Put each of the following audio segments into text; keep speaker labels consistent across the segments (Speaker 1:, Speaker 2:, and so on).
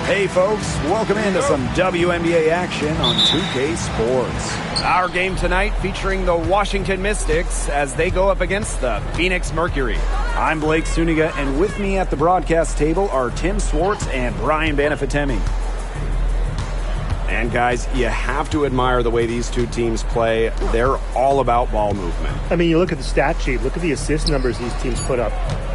Speaker 1: Hey folks, welcome into some WNBA action on 2K Sports.
Speaker 2: Our game tonight featuring the Washington Mystics as they go up against the Phoenix Mercury.
Speaker 1: I'm Blake Suniga, and with me at the broadcast table are Tim Swartz and Brian Banafitemi.
Speaker 3: And guys, you have to admire the way these two teams play. They're all about ball movement.
Speaker 4: I mean, you look at the stat sheet, look at the assist numbers these teams put up.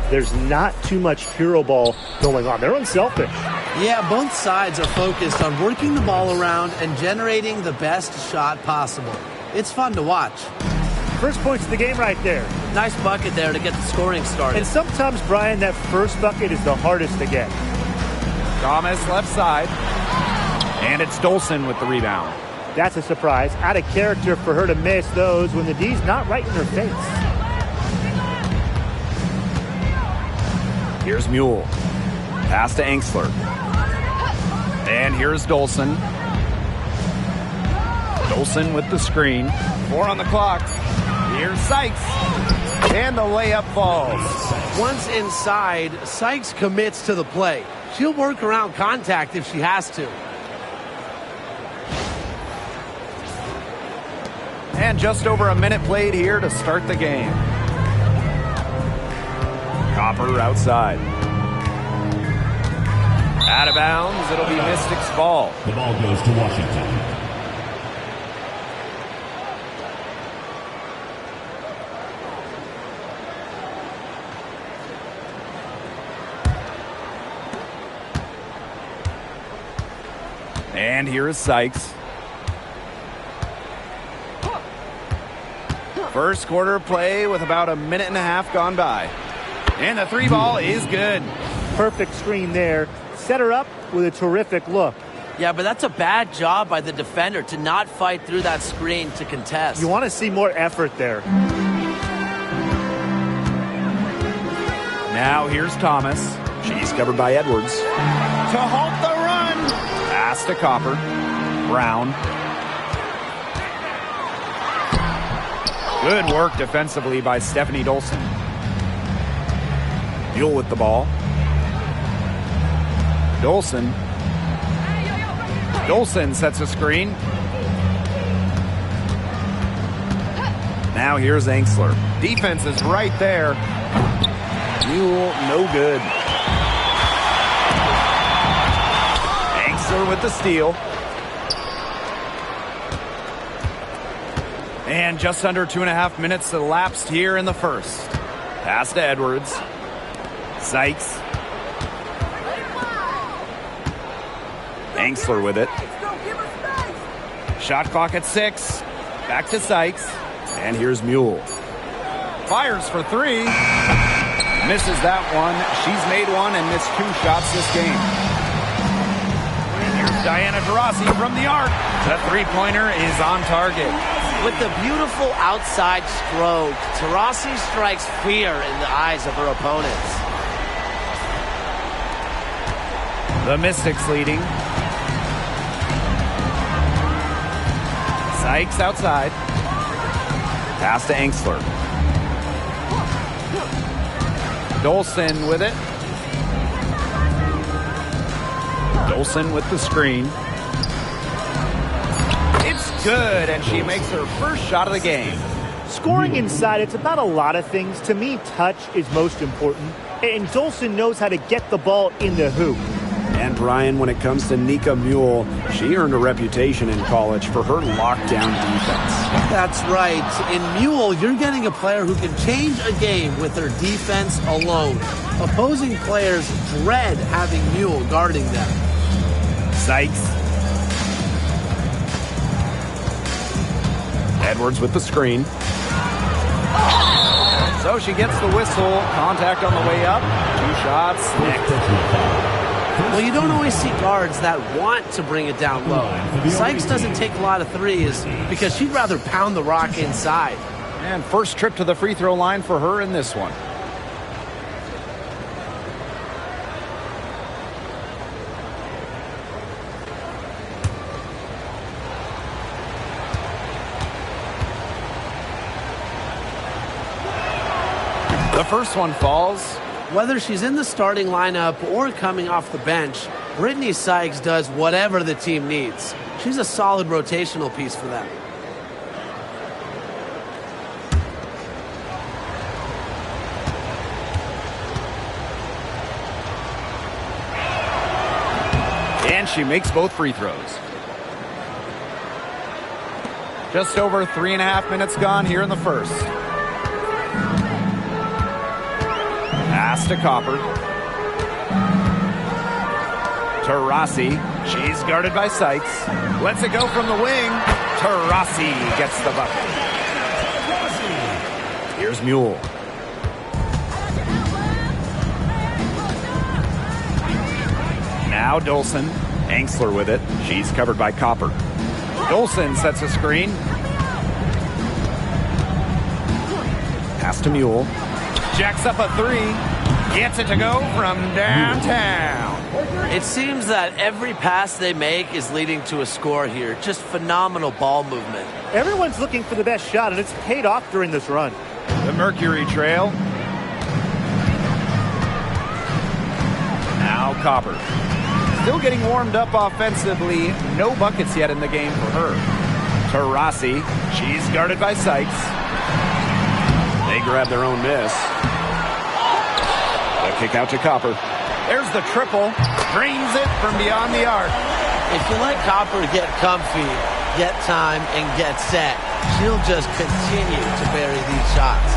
Speaker 4: There's not too much hero ball going on. They're unselfish.
Speaker 5: Yeah, both sides are focused on working the ball around and generating the best shot possible. It's fun to watch.
Speaker 4: First points of the game right there.
Speaker 5: Nice bucket there to get the scoring started.
Speaker 4: And sometimes, Brian, that first bucket is the hardest to get.
Speaker 2: Thomas left side. And it's Dolson with the rebound.
Speaker 4: That's a surprise. Out of character for her to miss those when the D's not right in her face.
Speaker 1: Here's Mule. Pass to Angsler.
Speaker 2: And here's Dolson. Dolson with the screen. 4 on the clock. Here's Sykes. And the layup falls.
Speaker 5: Once inside, Sykes commits to the play. She'll work around contact if she has to.
Speaker 2: And just over a minute played here to start the game.
Speaker 1: Copper outside.
Speaker 2: Out of bounds, it'll be Mystics ball.
Speaker 6: The ball goes to Washington.
Speaker 2: And here is Sykes. First quarter play with about a minute and a half gone by. And the three ball is good.
Speaker 4: Perfect screen there. Set her up with a terrific look.
Speaker 5: Yeah, but that's a bad job by the defender to not fight through that screen to contest.
Speaker 4: You want to see more effort there.
Speaker 2: Now here's Thomas.
Speaker 1: She's covered by Edwards.
Speaker 2: To halt the run. Pass to Copper. Brown. Good work defensively by Stephanie Dolson.
Speaker 1: Mule with the ball.
Speaker 2: Dolson. Dolson sets a screen.
Speaker 1: Now here's Angsler.
Speaker 2: Defense is right there.
Speaker 1: Mule, no good.
Speaker 2: Angsler with the steal. And just under 2.5 minutes elapsed here in the first. Pass to Edwards. Sykes.
Speaker 1: Angsler with it.
Speaker 2: Shot clock at 6. Back to Sykes.
Speaker 1: And here's Mule.
Speaker 2: Fires for 3. Misses that one. She's made one and missed 2 shots this game. And here's Diana Taurasi from the arc. The three-pointer is on target.
Speaker 5: With the beautiful outside stroke, Taurasi strikes fear in the eyes of her opponents.
Speaker 2: The Mystics leading. Sykes outside.
Speaker 1: Pass to Angsler.
Speaker 2: Dolson with it. Dolson with the screen. It's good, and she makes her first shot of the game.
Speaker 4: Scoring inside, it's about a lot of things. To me, touch is most important. And Dolson knows how to get the ball in the hoop.
Speaker 1: And Brian, when it comes to Nika Mule, she earned a reputation in college for her lockdown defense.
Speaker 5: That's right. In Mule, you're getting a player who can change a game with her defense alone. Opposing players dread having Mule guarding them.
Speaker 2: Sykes.
Speaker 1: Edwards with the screen.
Speaker 2: So she gets the whistle. Contact on the way up. 2 shots. Next.
Speaker 5: Well, you don't always see guards that want to bring it down low. Sykes doesn't take a lot of threes because she'd rather pound the rock inside.
Speaker 2: And first trip to the free throw line for her in this one. The first one falls.
Speaker 5: Whether she's in the starting lineup or coming off the bench, Brittany Sykes does whatever the team needs. She's a solid rotational piece for them.
Speaker 2: And she makes both free throws. Just over 3.5 minutes gone here in the first. Pass to Copper. Taurasi. She's guarded by Sykes. Lets it go from the wing. Taurasi gets the bucket.
Speaker 3: Here's Mule.
Speaker 2: Now Dolson. Angsler with it. She's covered by Copper. Dolson sets a screen.
Speaker 3: Pass to Mule.
Speaker 2: Jacks up a three. Gets it to go from downtown.
Speaker 5: It seems that every pass they make is leading to a score here. Just phenomenal ball movement.
Speaker 4: Everyone's looking for the best shot, and it's paid off during this run.
Speaker 2: The Mercury trail. Now Copper. Still getting warmed up offensively. No buckets yet in the game for her. Taurasi. She's guarded by Sykes.
Speaker 3: They grab their own miss. A kick out to Copper.
Speaker 2: There's the triple. Drains it from beyond the arc.
Speaker 5: If you let Copper get comfy, get time, and get set, she'll just continue to bury these shots.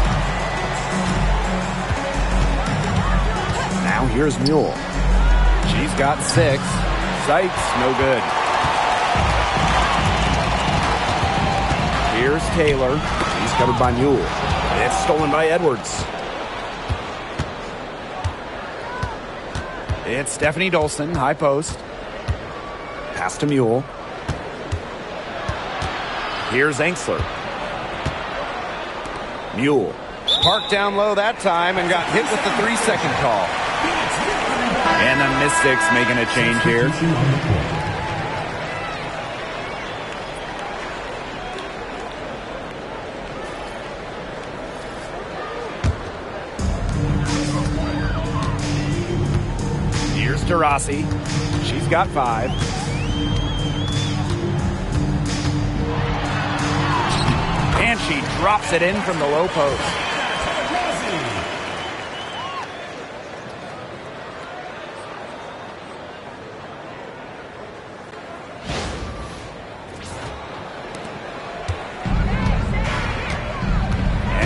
Speaker 3: Now here's Mule.
Speaker 2: She's got 6. Sykes, no good.
Speaker 3: Here's Taylor. He's covered by Mule. It's stolen by Edwards.
Speaker 2: It's Stephanie Dolson, high post.
Speaker 3: Pass to Mule. Here's Angsler. Mule.
Speaker 2: Parked down low that time and got hit with the 3-second call. And the Mystics making a change here. Here's Taurasi. She's got 5. And she drops it in from the low post.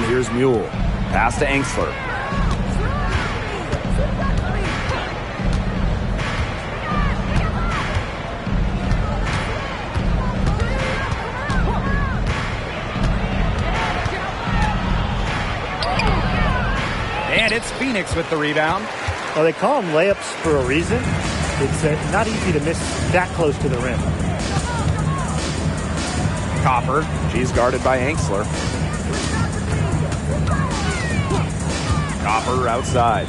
Speaker 3: Here's Mule. Pass to Angsler.
Speaker 2: And it's Phoenix with the rebound.
Speaker 4: Well, they call them layups for a reason. It's not easy to miss that close to the rim.
Speaker 3: Copper. She's guarded by Angsler. Copper outside.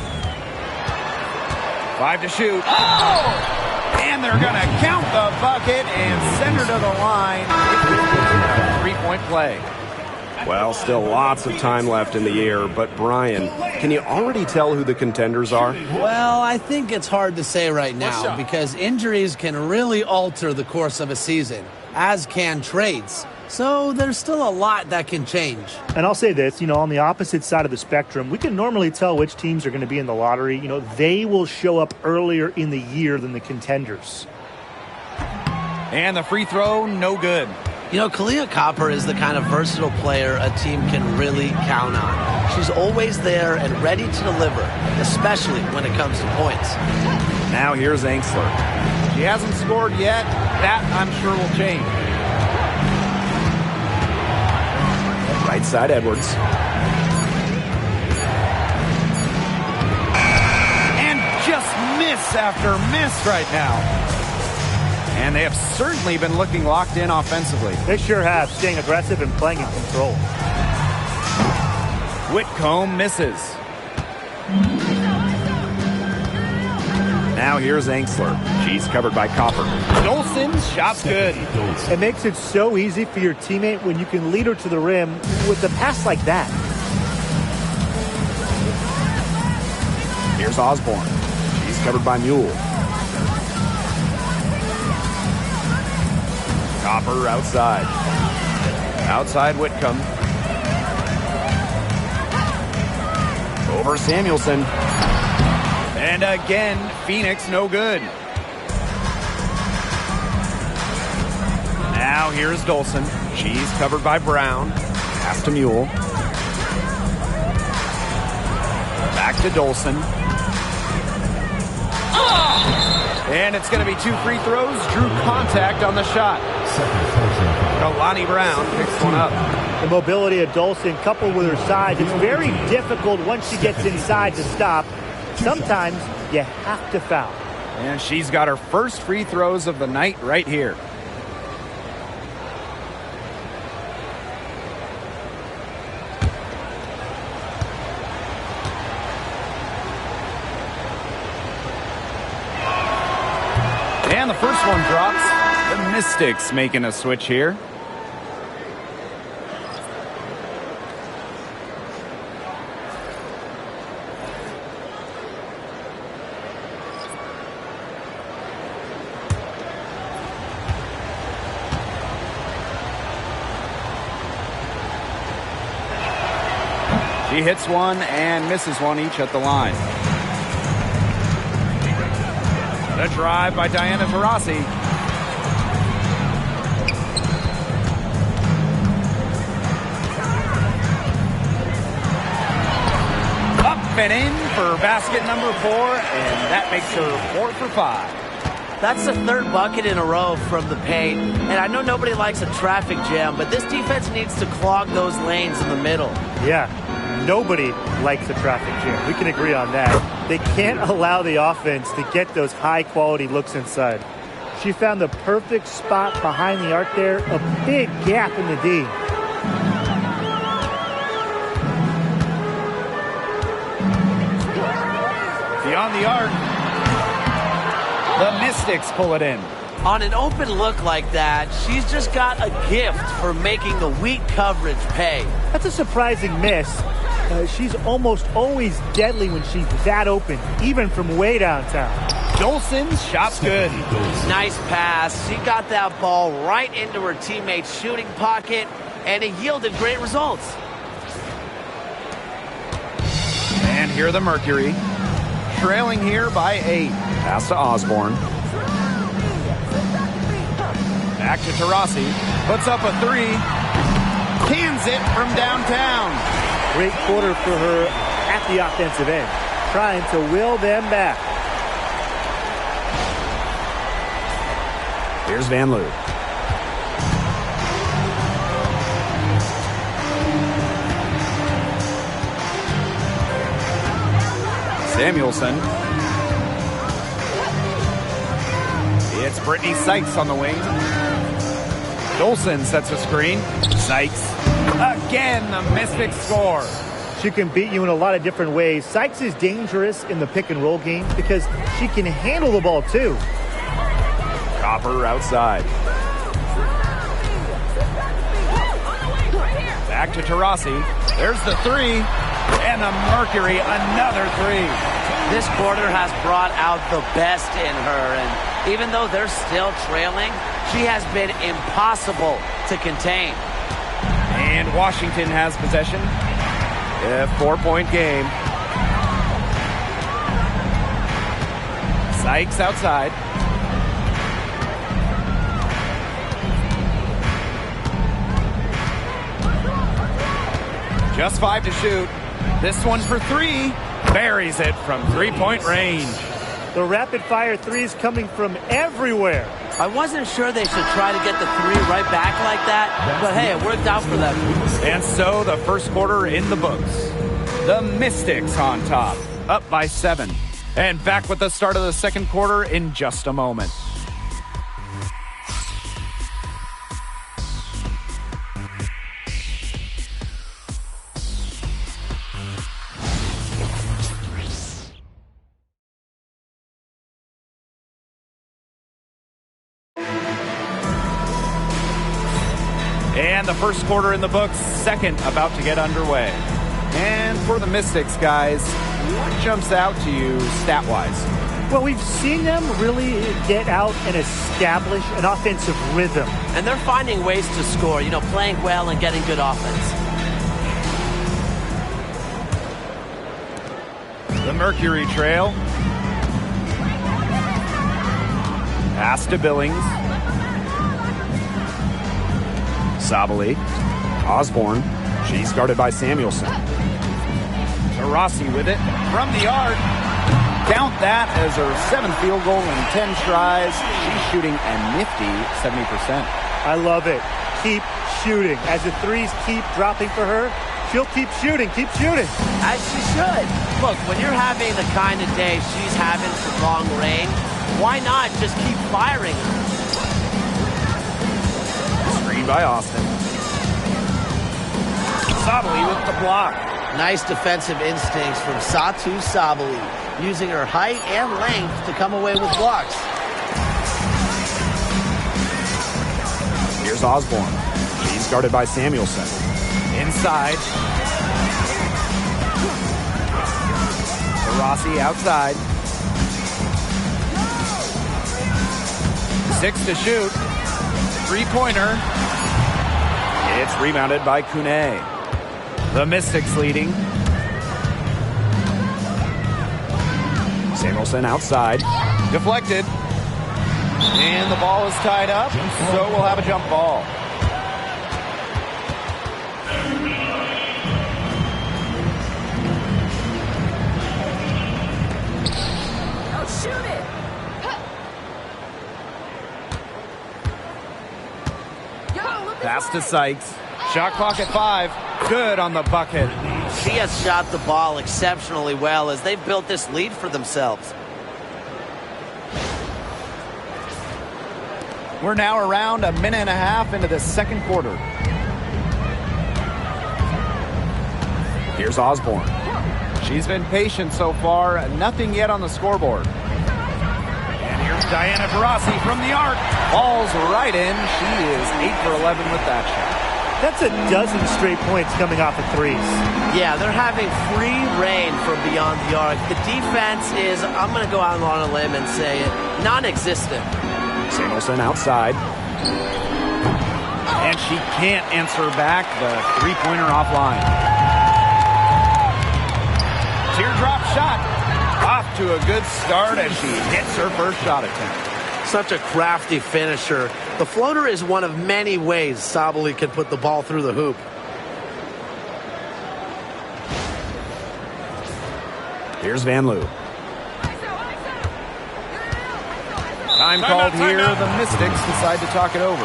Speaker 2: 5 to shoot. Oh! And they're going to count the bucket and send her to the line. 3-point play.
Speaker 3: Well, still lots of time left in the year, but Brian, can you already tell who the contenders are?
Speaker 5: Well, I think it's hard to say right now because injuries can really alter the course of a season, as can trades. So there's still a lot that can change.
Speaker 4: And I'll say this, on the opposite side of the spectrum, we can normally tell which teams are going to be in the lottery. They will show up earlier in the year than the contenders.
Speaker 2: And the free throw, no good.
Speaker 5: Kahleah Copper is the kind of versatile player a team can really count on. She's always there and ready to deliver, especially when it comes to points.
Speaker 3: Now here's Angsler.
Speaker 2: She hasn't scored yet. That, I'm sure, will change.
Speaker 3: Right side, Edwards.
Speaker 2: And just miss after miss right now. And they have certainly been looking locked in offensively.
Speaker 4: They sure have, staying aggressive and playing in control.
Speaker 2: Whitcomb misses.
Speaker 3: Now here's Angsler. She's covered by Copper.
Speaker 2: Dolson's shot's good.
Speaker 4: It makes it so easy for your teammate when you can lead her to the rim with a pass like that.
Speaker 1: Here's Osborne. He's covered by Mule. Copper outside. Outside Whitcomb. Over Samuelson.
Speaker 2: And again, Phoenix no good. Now here's Dolson.
Speaker 1: She's covered by Brown. Pass to Mule. Back to Dolson.
Speaker 2: And it's going to be 2 free throws. Drew contact on the shot. Lonnie Brown picks one up.
Speaker 4: The mobility of Dolson coupled with her size, it's very difficult once she gets inside to stop. Sometimes you have to foul.
Speaker 2: And she's got her first free throws of the night right here. And the first one drops. The Mystics making a switch here. She hits one and misses one each at the line. The drive by Diana Taurasi. Up and in for basket number 4, and that makes her 4 for 5.
Speaker 5: That's the third bucket in a row from the paint. And I know nobody likes a traffic jam, but this defense needs to clog those lanes in the middle.
Speaker 4: Yeah, nobody likes a traffic jam. We can agree on that. They can't allow the offense to get those high-quality looks inside. She found the perfect spot behind the arc there, a big gap in the D.
Speaker 2: Beyond the arc. The Mystics pull it in.
Speaker 5: On an open look like that, she's just got a gift for making the weak coverage pay.
Speaker 4: That's a surprising miss. She's almost always deadly when she's that open, even from way downtown.
Speaker 2: Dolson's shot's good.
Speaker 5: Nice pass. She got that ball right into her teammate's shooting pocket, and it yielded great results.
Speaker 2: And here the Mercury. Trailing here by 8.
Speaker 1: Pass to Osborne.
Speaker 2: Back to Taurasi. Puts up a 3. Cans it from downtown.
Speaker 4: Great quarter for her at the offensive end, trying to will them back.
Speaker 1: Here's Van Loo.
Speaker 2: Samuelson. It's Brittany Sykes on the wing. Dolson sets a screen. Sykes. Again, the Mystics score.
Speaker 4: She can beat you in a lot of different ways. Sykes is dangerous in the pick and roll game because she can handle the ball too.
Speaker 1: Copper outside.
Speaker 2: Back to Taurasi. There's the 3. And the Mercury, another 3.
Speaker 5: This quarter has brought out the best in her, and even though they're still trailing, she has been impossible to contain.
Speaker 2: And Washington has possession.
Speaker 1: A 4-point game.
Speaker 2: Sykes outside. Just 5 to shoot. This one for 3. Buries it from 3-point range.
Speaker 4: The rapid-fire threes coming from everywhere.
Speaker 5: I wasn't sure they should try to get the 3 right back like that, but hey, it worked out for them.
Speaker 2: And so the first quarter in the books. The Mystics on top, up by 7. And back with the start of the second quarter in just a moment. And the first quarter in the books, second about to get underway. And for the Mystics, guys, What jumps out to you stat-wise?
Speaker 4: Well, we've seen them really get out and establish an offensive rhythm.
Speaker 5: And they're finding ways to score, playing well and getting good offense.
Speaker 2: The Mercury trail. Pass to Billings.
Speaker 1: Sabali. Osborne. She's guarded by Samuelson.
Speaker 2: Rossi with it from the arc. Count that as her 7th field goal in 10 tries. She's shooting a nifty 70%.
Speaker 4: I love it. Keep shooting. As the threes keep dropping for her, she'll keep shooting. Keep shooting.
Speaker 5: As she should. Look, when you're having the kind of day she's having for long range, why not just keep firing her?
Speaker 1: Screen by Austin.
Speaker 2: Sabali with the block.
Speaker 5: Nice defensive instincts from Satu Sabali, using her height and length to come away with blocks.
Speaker 1: Here's Osborne. She's guarded by Samuelson.
Speaker 2: Inside. Rossi outside. 6 to shoot. 3-pointer.
Speaker 1: It's rebounded by Kune.
Speaker 2: The Mystics leading.
Speaker 1: Samuelson outside.
Speaker 2: Deflected. And the ball is tied up, so we'll have a jump ball.
Speaker 6: Oh, shoot it!
Speaker 2: Pass to Sykes. Shot clock at 5. Good on the bucket.
Speaker 5: She has shot the ball exceptionally well as they've built this lead for themselves.
Speaker 2: We're now around a minute and a half into the second quarter.
Speaker 1: Here's Osborne.
Speaker 2: She's been patient so far. Nothing yet on the scoreboard. And here's Diana Taurasi from the arc. Ball's right in. She is 8 for 11 with that shot.
Speaker 4: That's a dozen straight points coming off of threes.
Speaker 5: Yeah, they're having free reign from beyond the arc. The defense is, I'm going to go out on a limb and say it, non-existent.
Speaker 1: Samuelson outside.
Speaker 2: And she can't answer back the 3-pointer offline. Teardrop shot. Off to a good start as she hits her first shot attempt.
Speaker 5: Such a crafty finisher. The floater is one of many ways Sabali can put the ball through the hoop.
Speaker 1: Here's Van Loo.
Speaker 2: Time called here. The Mystics decide to talk it over.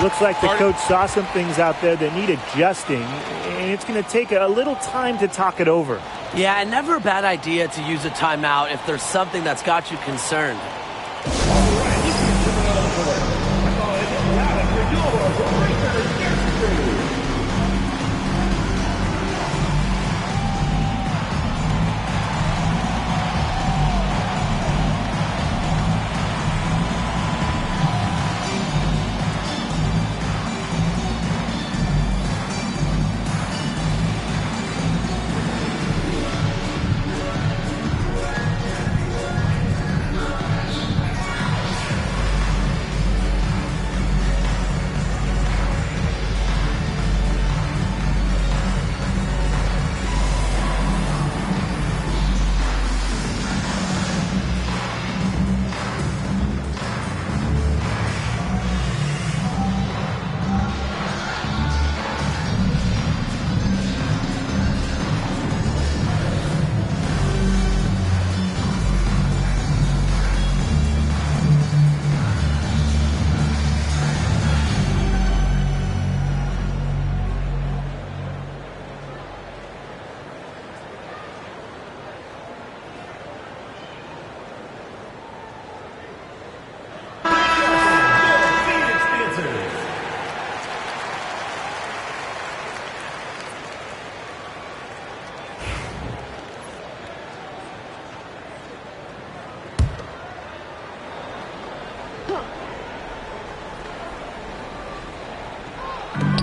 Speaker 4: Looks like the coach saw some things out there that need adjusting, and it's going to take a little time to talk it over.
Speaker 5: Yeah, and never a bad idea to use a timeout if there's something that's got you concerned.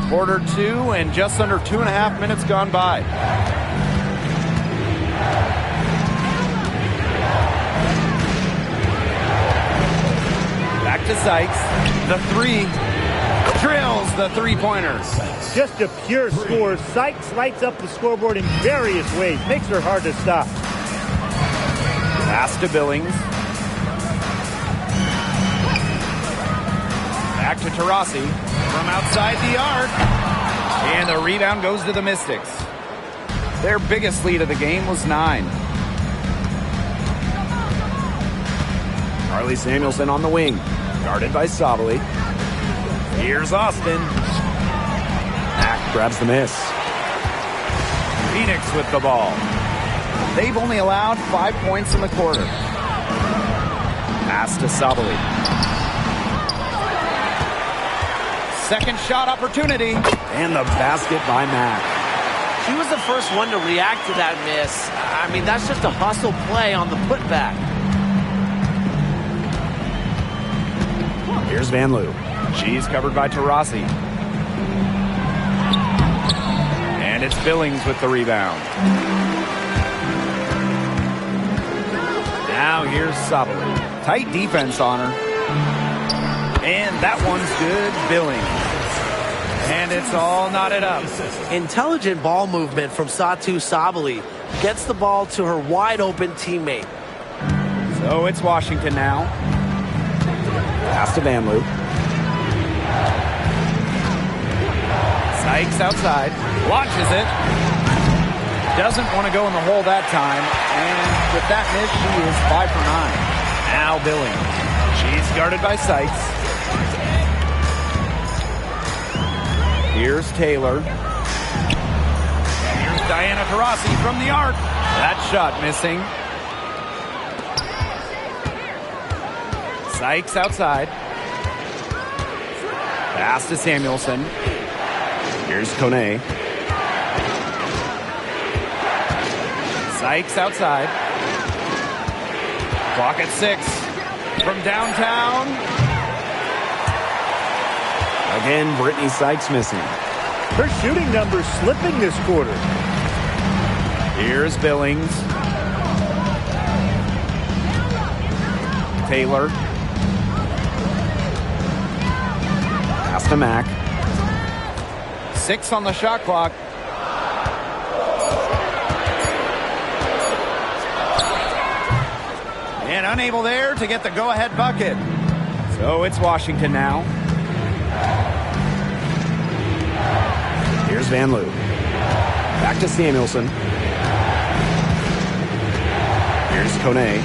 Speaker 2: Quarter 2 and just under 2.5 minutes gone by. to Sykes. The three. Drills the three-pointers.
Speaker 4: Just a pure score. Sykes lights up the scoreboard in various ways. Makes her hard to stop.
Speaker 2: Pass to Billings. Back to Taurasi from outside the arc. And the rebound goes to the Mystics. Their biggest lead of the game was 9.
Speaker 1: Carly Samuelson on the wing, guarded by Sabali.
Speaker 2: Here's Austin.
Speaker 1: Mack grabs the miss.
Speaker 2: Phoenix with the ball. They've only allowed 5 points in the quarter. Pass to Sabali. Second shot opportunity.
Speaker 1: And the basket by Mack.
Speaker 5: She was the first one to react to that miss. I mean, that's just a hustle play on the putback.
Speaker 1: Here's Van Loo.
Speaker 2: She's covered by Taurasi. And it's Billings with the rebound. Now here's Sabali. Tight defense on her. And that one's good. Billings. And it's all knotted up.
Speaker 5: Intelligent ball movement from Satu Sabali. Gets the ball to her wide open teammate.
Speaker 2: So it's Washington now.
Speaker 1: Pass to Van Loo.
Speaker 2: Sykes outside. Launches it. Doesn't want to go in the hole that time. And with that miss, she is 5 for 9. Now Billings. She's guarded by Sykes. Here's Taylor. And here's Diana Taurasi from the arc. That shot missing. Sykes outside. Pass to Samuelson.
Speaker 1: Here's Kone.
Speaker 2: Sykes outside. Clock at 6. From downtown.
Speaker 1: Again, Brittany Sykes missing.
Speaker 4: Her shooting numbers slipping this quarter.
Speaker 2: Here's Billings. Taylor.
Speaker 1: Pass to Mack.
Speaker 2: 6 on the shot clock. And unable there to get the go-ahead bucket. So it's Washington now.
Speaker 1: Here's Van Loo. Back to Samuelson. Here's Kone.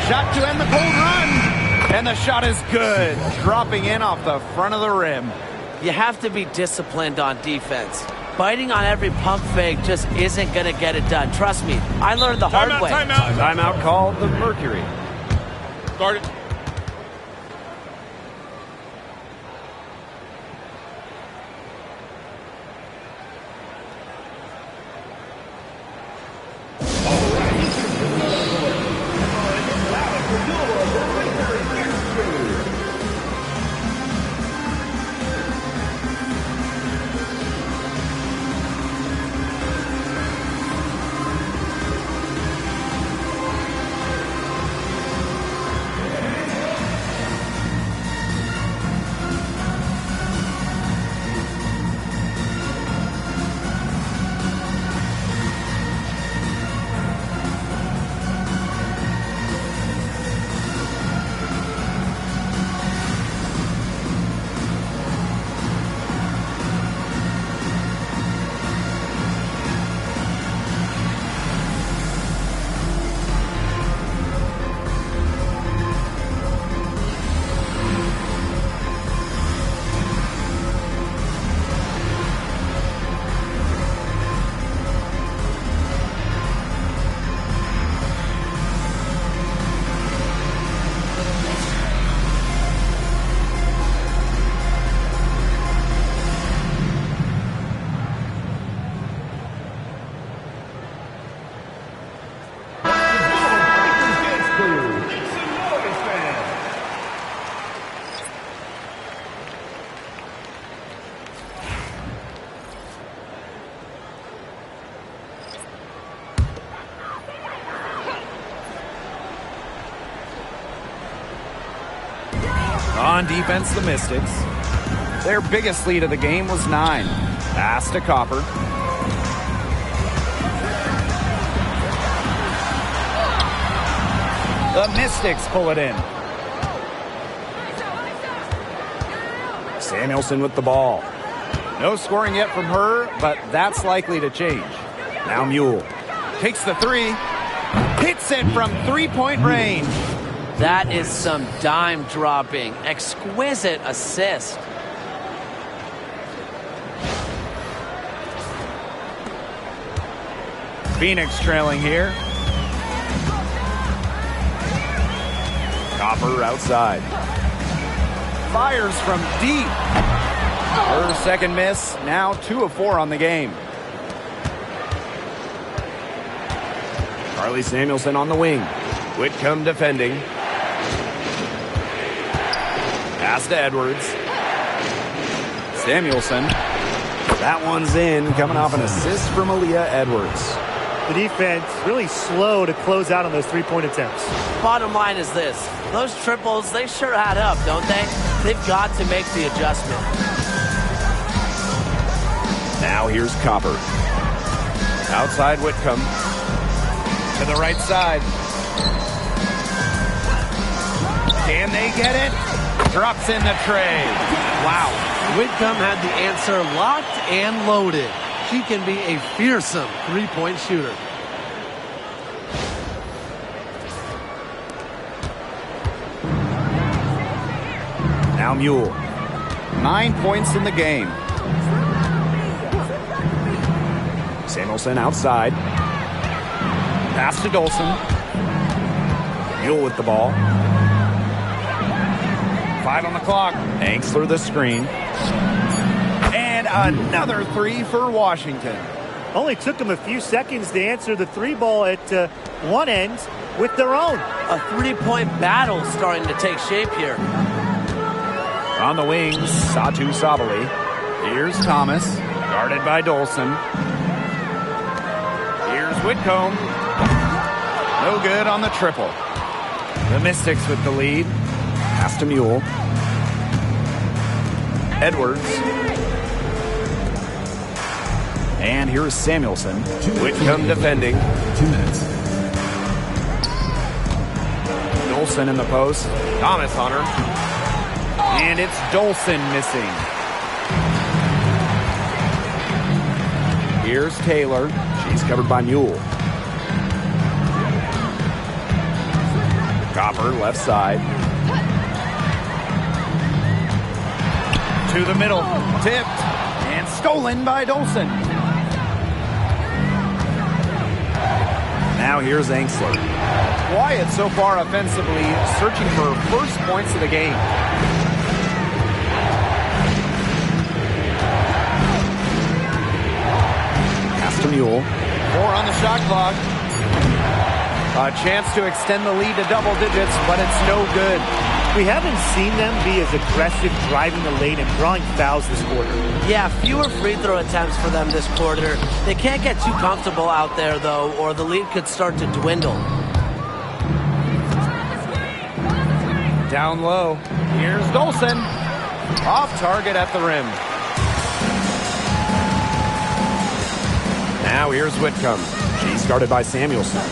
Speaker 2: Shot to end the cold run. And the shot is good. Dropping in off the front of the rim.
Speaker 5: You have to be disciplined on defense. Biting on every pump fake just isn't going to get it done. Trust me, I learned the hard way.
Speaker 2: Timeout called the Mercury.
Speaker 7: Guard it.
Speaker 2: On defense, the Mystics. Their biggest lead of the game was 9. Pass to Copper. The Mystics pull it in.
Speaker 1: Samuelson with the ball.
Speaker 2: No scoring yet from her, but that's likely to change.
Speaker 1: Now Mule.
Speaker 2: Takes the 3. Hits it from three-point range.
Speaker 5: That is some dime dropping. Exquisite assist.
Speaker 2: Phoenix trailing here.
Speaker 1: Copper outside.
Speaker 2: Fires from deep. Her second miss, now 2 of 4 on the game.
Speaker 1: Carly Samuelson on the wing. Whitcomb defending. Pass to Edwards.
Speaker 2: Samuelson.
Speaker 1: That one's in, coming off an assist from Aaliyah Edwards.
Speaker 4: The defense really slow to close out on those three-point attempts.
Speaker 5: Bottom line is this. Those triples, they sure add up, don't they? They've got to make the adjustment.
Speaker 1: Now here's Copper.
Speaker 2: Outside Whitcomb. To the right side. Can they get it? Drops in the tray.
Speaker 5: Wow. Whitcomb had the answer locked and loaded. She can be a fearsome three-point shooter.
Speaker 1: Now Mule.
Speaker 2: 9 points in the game.
Speaker 1: Samuelson outside.
Speaker 2: Pass to Dolson.
Speaker 1: Mule with the ball.
Speaker 2: 5 on the clock.
Speaker 1: Hanks through the screen.
Speaker 2: And another 3 for Washington.
Speaker 4: Only took them a few seconds to answer the 3-ball at one end with their own.
Speaker 5: A three-point battle starting to take shape here.
Speaker 2: On the wings, Satu Sabali. Here's Thomas, guarded by Dolson. Here's Whitcomb. No good on the triple. The Mystics with the lead.
Speaker 1: Pass to Mule. Edwards. And here's Samuelson. Whitcomb defending.
Speaker 3: 2 minutes.
Speaker 1: Dolson in the post.
Speaker 2: Thomas on her. And it's Dolson missing.
Speaker 1: Here's Taylor. She's covered by Mule. Copper left side.
Speaker 2: To the middle. Tipped. And stolen by Dolson.
Speaker 1: Now here's Angsler.
Speaker 2: Quiet so far offensively, searching for first points of the game.
Speaker 1: Pass to Mule.
Speaker 2: 4 on the shot clock. A chance to extend the lead to double digits, but it's no good.
Speaker 4: We haven't seen them be as aggressive driving the lane and drawing fouls this quarter.
Speaker 5: Yeah, fewer free throw attempts for them this quarter. They can't get too comfortable out there, though, or the lead could start to dwindle.
Speaker 2: Down low. Here's Dolson. Off target at the rim.
Speaker 1: Now here's Whitcomb. She's guarded by Samuelson.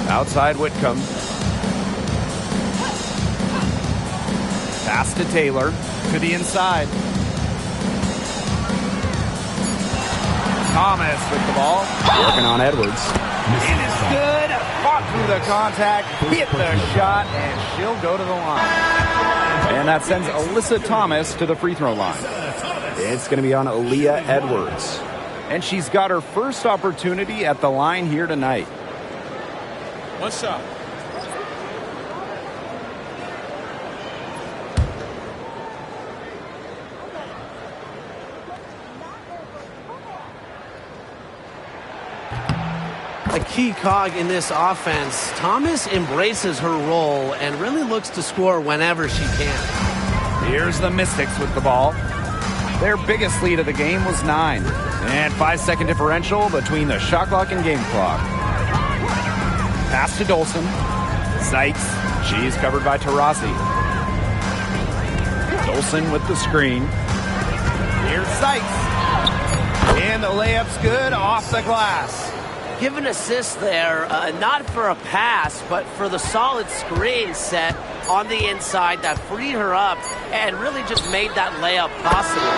Speaker 2: Outside Whitcomb. Pass to Taylor. To the inside. Thomas with the ball.
Speaker 1: Working on Edwards.
Speaker 2: It is good. Fought through the contact. Hit the shot. And she'll go to the line. And that sends Alyssa Thomas to the free throw line.
Speaker 1: It's going to be on Aaliyah Edwards.
Speaker 2: And she's got her first opportunity at the line here tonight.
Speaker 7: 1 shot.
Speaker 5: A key cog in this offense. Thomas embraces her role and really looks to score whenever she can.
Speaker 2: Here's the Mystics with the ball. Their biggest lead of the game was 9. And 5-second differential between the shot clock and game clock. Pass to Dolson. Sykes. She's covered by Taurasi. Dolson with the screen. Here's Sykes. And the layup's good off the glass.
Speaker 5: Give an assist there, not for a pass, but for the solid screen set on the inside that freed her up and really just made that layup possible.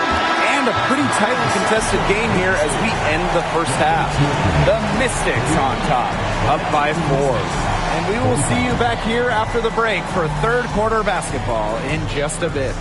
Speaker 2: And a pretty tightly contested game here as we end the first half. The Mystics on top, up by 4. And we will see you back here after the break for third quarter basketball in just a bit.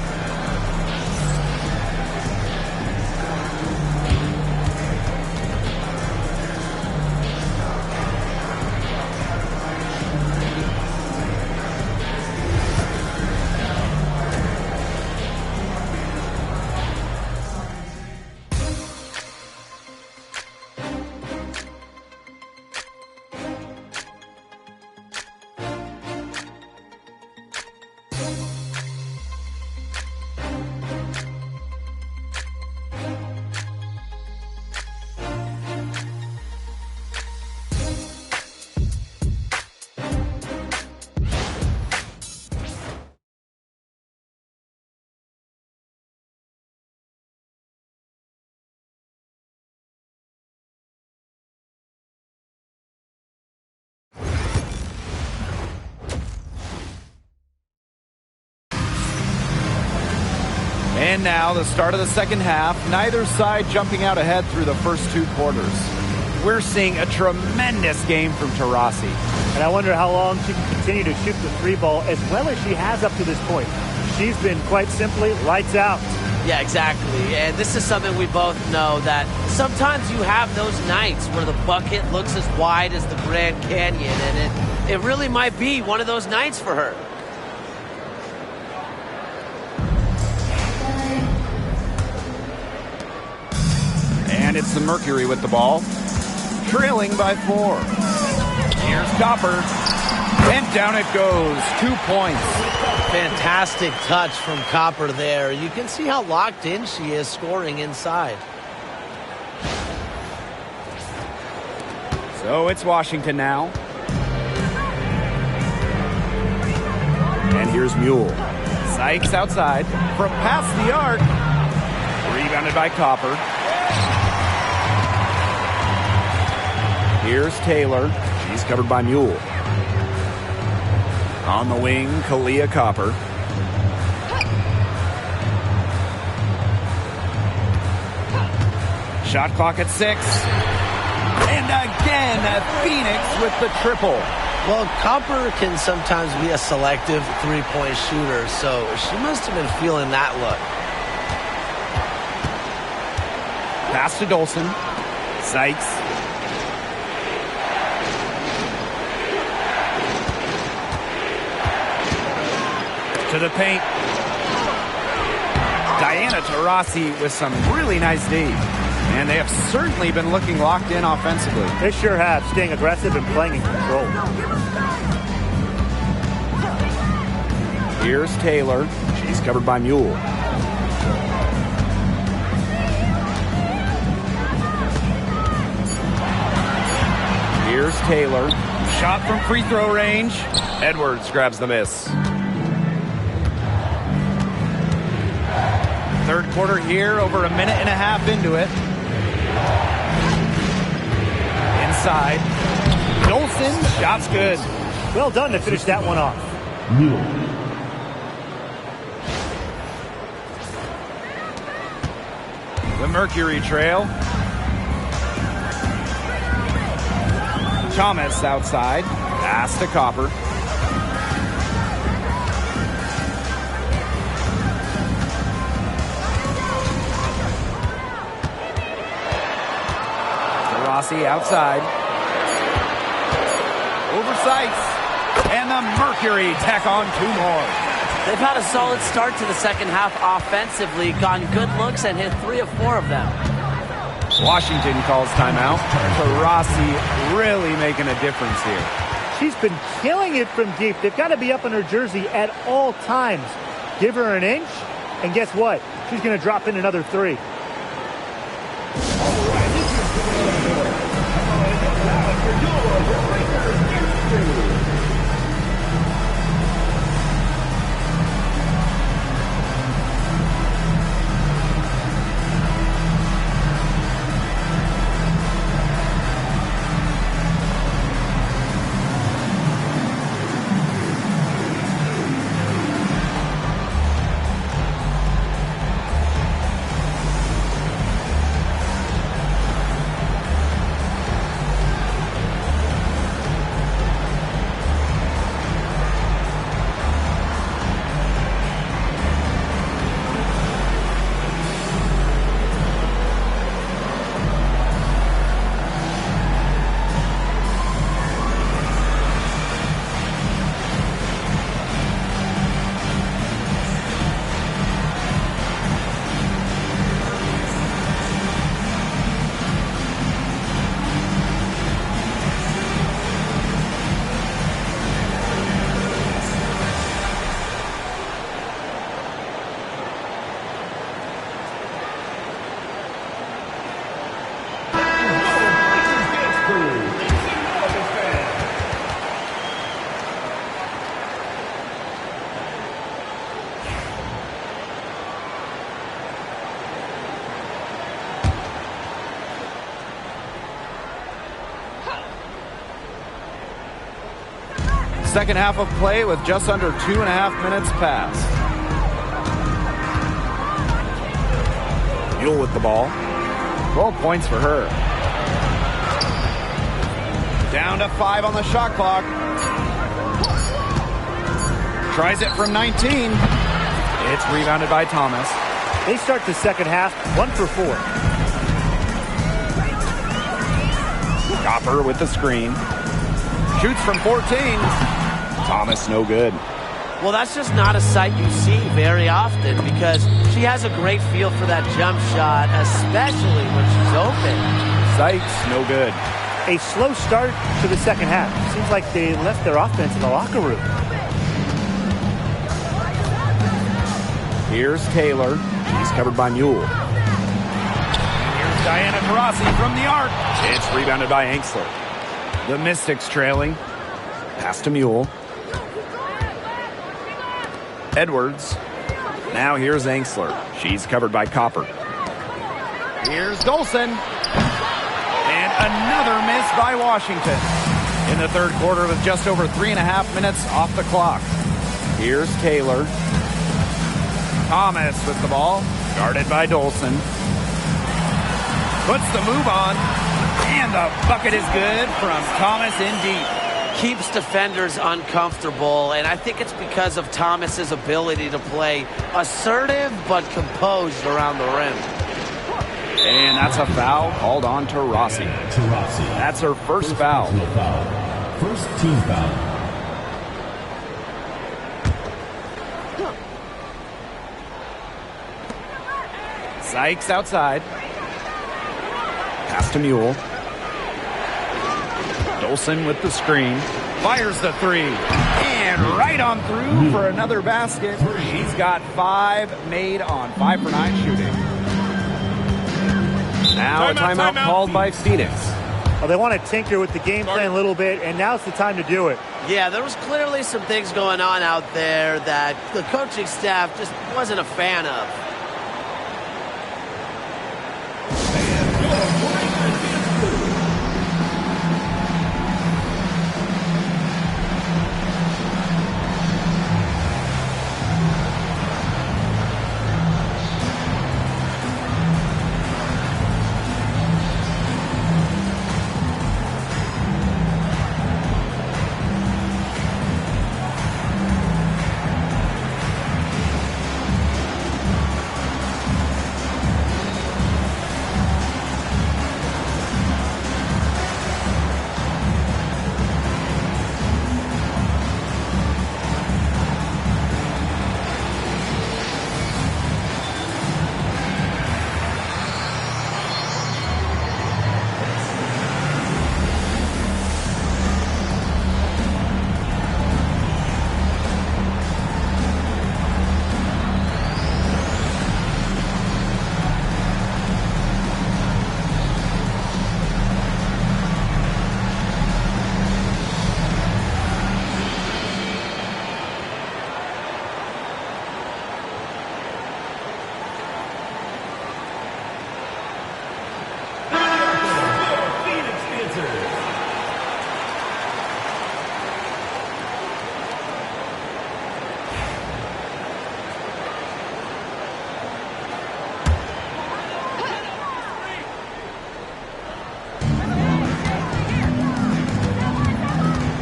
Speaker 2: And now the start of the second half. Neither side jumping out ahead through the first 2 quarters. We're seeing a tremendous game from Taurasi.
Speaker 4: And I wonder how long she can continue to shoot the 3 ball as well as she has up to this point. She's been quite simply lights out.
Speaker 5: Yeah, exactly. And this is something we both know, that sometimes you have those nights where the bucket looks as wide as the Grand Canyon, and it really might be one of those nights for her.
Speaker 2: And it's the Mercury with the ball, trailing by 4. Here's Copper, and down it goes. 2 points.
Speaker 5: Fantastic touch from Copper there. You can see how locked in she is scoring inside.
Speaker 2: So it's Washington now.
Speaker 1: And here's Mule.
Speaker 2: Sykes outside from past the arc. Rebounded by Copper.
Speaker 1: Here's Taylor. She's covered by Mule. On the wing, Kalia Copper.
Speaker 2: Shot clock at 6. And again, Phoenix with the triple.
Speaker 5: Well, Copper can sometimes be a selective three-point shooter, so she must have been feeling that look.
Speaker 2: Pass to Dolson. Sykes. To the paint. Diana Taurasi with some really nice D. And they have certainly been looking locked in offensively.
Speaker 4: They sure have, staying aggressive and playing in control.
Speaker 1: Here's Taylor. She's covered by Mule. Here's Taylor.
Speaker 2: Shot from free throw range.
Speaker 1: Edwards grabs the miss.
Speaker 2: Third quarter here, over a minute and a half into it. Inside. Dolson, shot's good.
Speaker 4: Well done to finish that one off.
Speaker 2: The Mercury trail. Thomas outside. Pass to Copper. Rossi outside. Over Sykes. And the Mercury tack on 2 more.
Speaker 5: They've had a solid start to the second half offensively, gotten good looks and hit 3 of 4 of them.
Speaker 2: Washington calls timeout. Taurasi really making a difference here.
Speaker 4: She's been killing it from deep. They've got to be up in her jersey at all times. Give her an inch, and guess what? She's going to drop in another 3.
Speaker 2: Second half of play with just under 2.5 minutes passed.
Speaker 1: Mule with the ball.
Speaker 2: 12 points for her. Down to 5 on the shot clock. Tries it from 19. It's rebounded by Thomas.
Speaker 4: They start the second half 1 for 4.
Speaker 2: Copper with the screen. Shoots from 14. Thomas no good.
Speaker 5: Well, that's just not a sight you see very often because she has a great feel for that jump shot, especially when she's open.
Speaker 2: Sykes no good.
Speaker 4: A slow start to the second half. Seems like they left their offense in the locker room.
Speaker 1: Here's Taylor. She's covered by Mule.
Speaker 2: Here's Diana Taurasi from the arc. It's rebounded by Angsler. The Mystics trailing.
Speaker 1: Pass to Mule.
Speaker 2: Edwards.
Speaker 1: Now here's Angsler. She's covered by Copper.
Speaker 2: Here's Dolson. And another miss by Washington. In the third quarter with just over 3.5 minutes off the clock.
Speaker 1: Here's Taylor.
Speaker 2: Thomas with the ball. Guarded by Dolson. Puts the move on. And the bucket is good from Thomas in deep.
Speaker 5: Keeps defenders uncomfortable, and I think it's because of Thomas's ability to play assertive but composed around the rim.
Speaker 2: And that's a foul called on Taurasi. That's her first foul.
Speaker 8: First team foul.
Speaker 2: Sykes outside.
Speaker 1: Pass to Mule.
Speaker 2: Dolson with the screen. Fires the three. And right on through for another basket. She's got 5 made on 5 for 9 shooting.
Speaker 1: Now a timeout called by Phoenix.
Speaker 4: Well, they want to tinker with the game plan a little bit, and now's the time to do it.
Speaker 5: Yeah, there was clearly some things going on out there that the coaching staff just wasn't a fan of.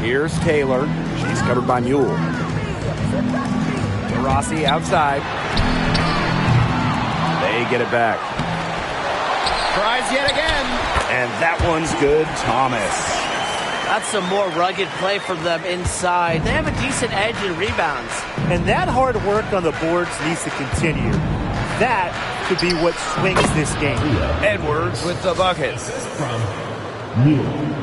Speaker 1: Here's Taylor. She's covered by Mule.
Speaker 2: Taurasi outside.
Speaker 1: They get it back.
Speaker 2: Tries yet again.
Speaker 1: And that one's good, Thomas.
Speaker 5: That's some more rugged play from them inside. They have a decent edge in rebounds.
Speaker 4: And that hard work on the boards needs to continue. That could be what swings this game.
Speaker 2: Edwards with the bucket.
Speaker 8: From Mule.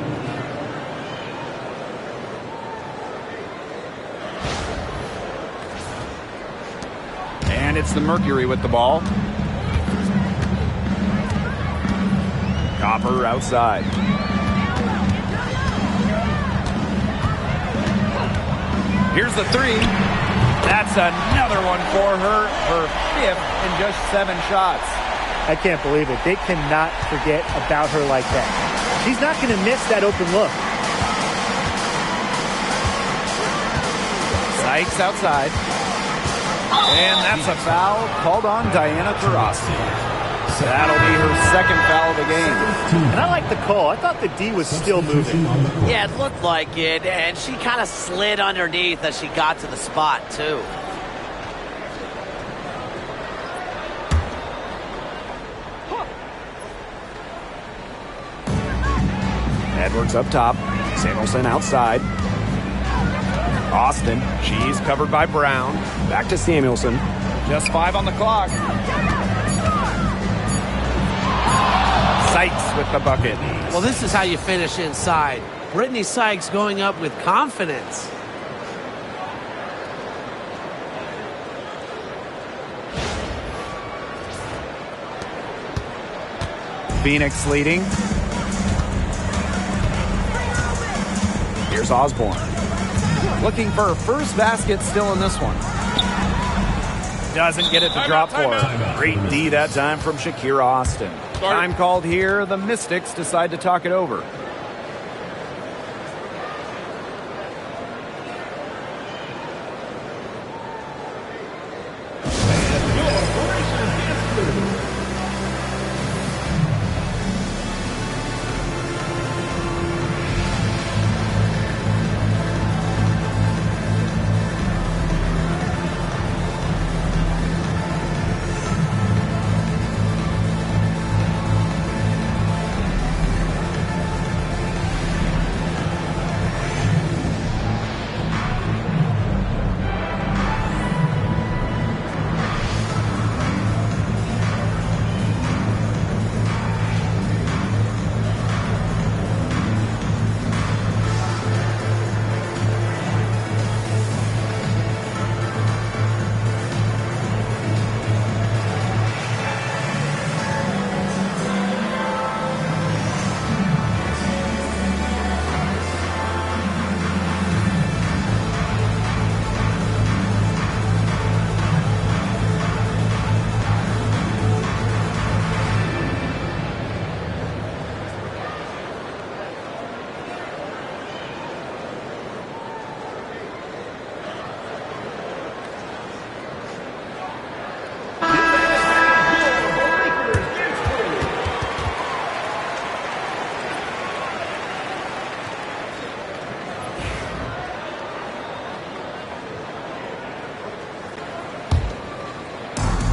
Speaker 2: And it's the Mercury with the ball.
Speaker 1: Copper outside.
Speaker 2: Here's the three. That's another one for her. Her 5th in just 7 shots.
Speaker 4: I can't believe it. They cannot forget about her like that. She's not going to miss that open look.
Speaker 2: Sykes outside. And that's a foul called on Diana Taurasi. That'll be her second foul of the game.
Speaker 4: And I like the call. I thought the D was still moving.
Speaker 5: Yeah, it looked like it, and she kind of slid underneath as she got to the spot, too.
Speaker 1: Edwards up top. Samuelson outside. Austin. She's covered by Brown. Back to Samuelson.
Speaker 2: Just 5 on the clock. Sykes with the bucket.
Speaker 5: Well, this is how you finish inside. Brittany Sykes going up with confidence.
Speaker 2: Phoenix leading.
Speaker 1: Here's Osborne.
Speaker 2: Looking for her first basket still in this one. Doesn't get it to drop for her.
Speaker 1: Great D that time from Shakira Austin.
Speaker 2: Time called here. The Mystics decide to talk it over.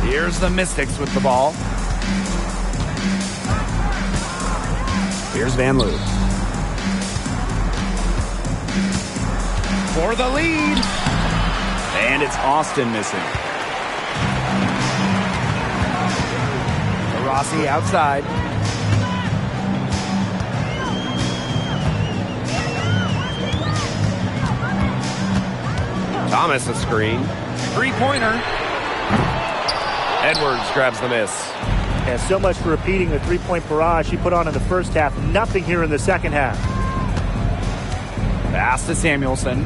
Speaker 2: Here's the Mystics with the ball.
Speaker 1: Here's Van Loo.
Speaker 2: For the lead.
Speaker 1: And it's Austin missing.
Speaker 2: Rossi outside.
Speaker 1: Thomas a screen.
Speaker 2: Three-pointer.
Speaker 1: Edwards grabs the miss.
Speaker 4: Yeah, so much for repeating the three-point barrage she put on in the first half. Nothing here in the second half.
Speaker 2: Pass to Samuelson.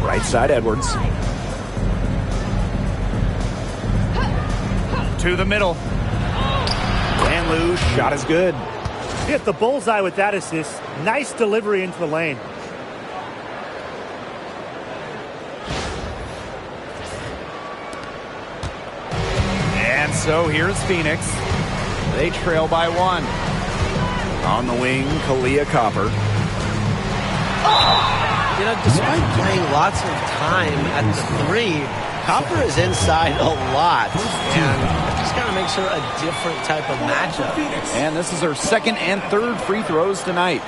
Speaker 1: Right side Edwards.
Speaker 2: To the middle.
Speaker 1: Van Loo, shot is good.
Speaker 4: Hit the bullseye with that assist. Nice delivery into the lane.
Speaker 2: And so here's Phoenix. They trail by 1.
Speaker 1: On the wing, Kalia Copper.
Speaker 5: You know, despite playing lots of time at the 3, Copper is inside a lot. And it just kind of makes her a different type of matchup.
Speaker 2: And this is her second and third free throws tonight.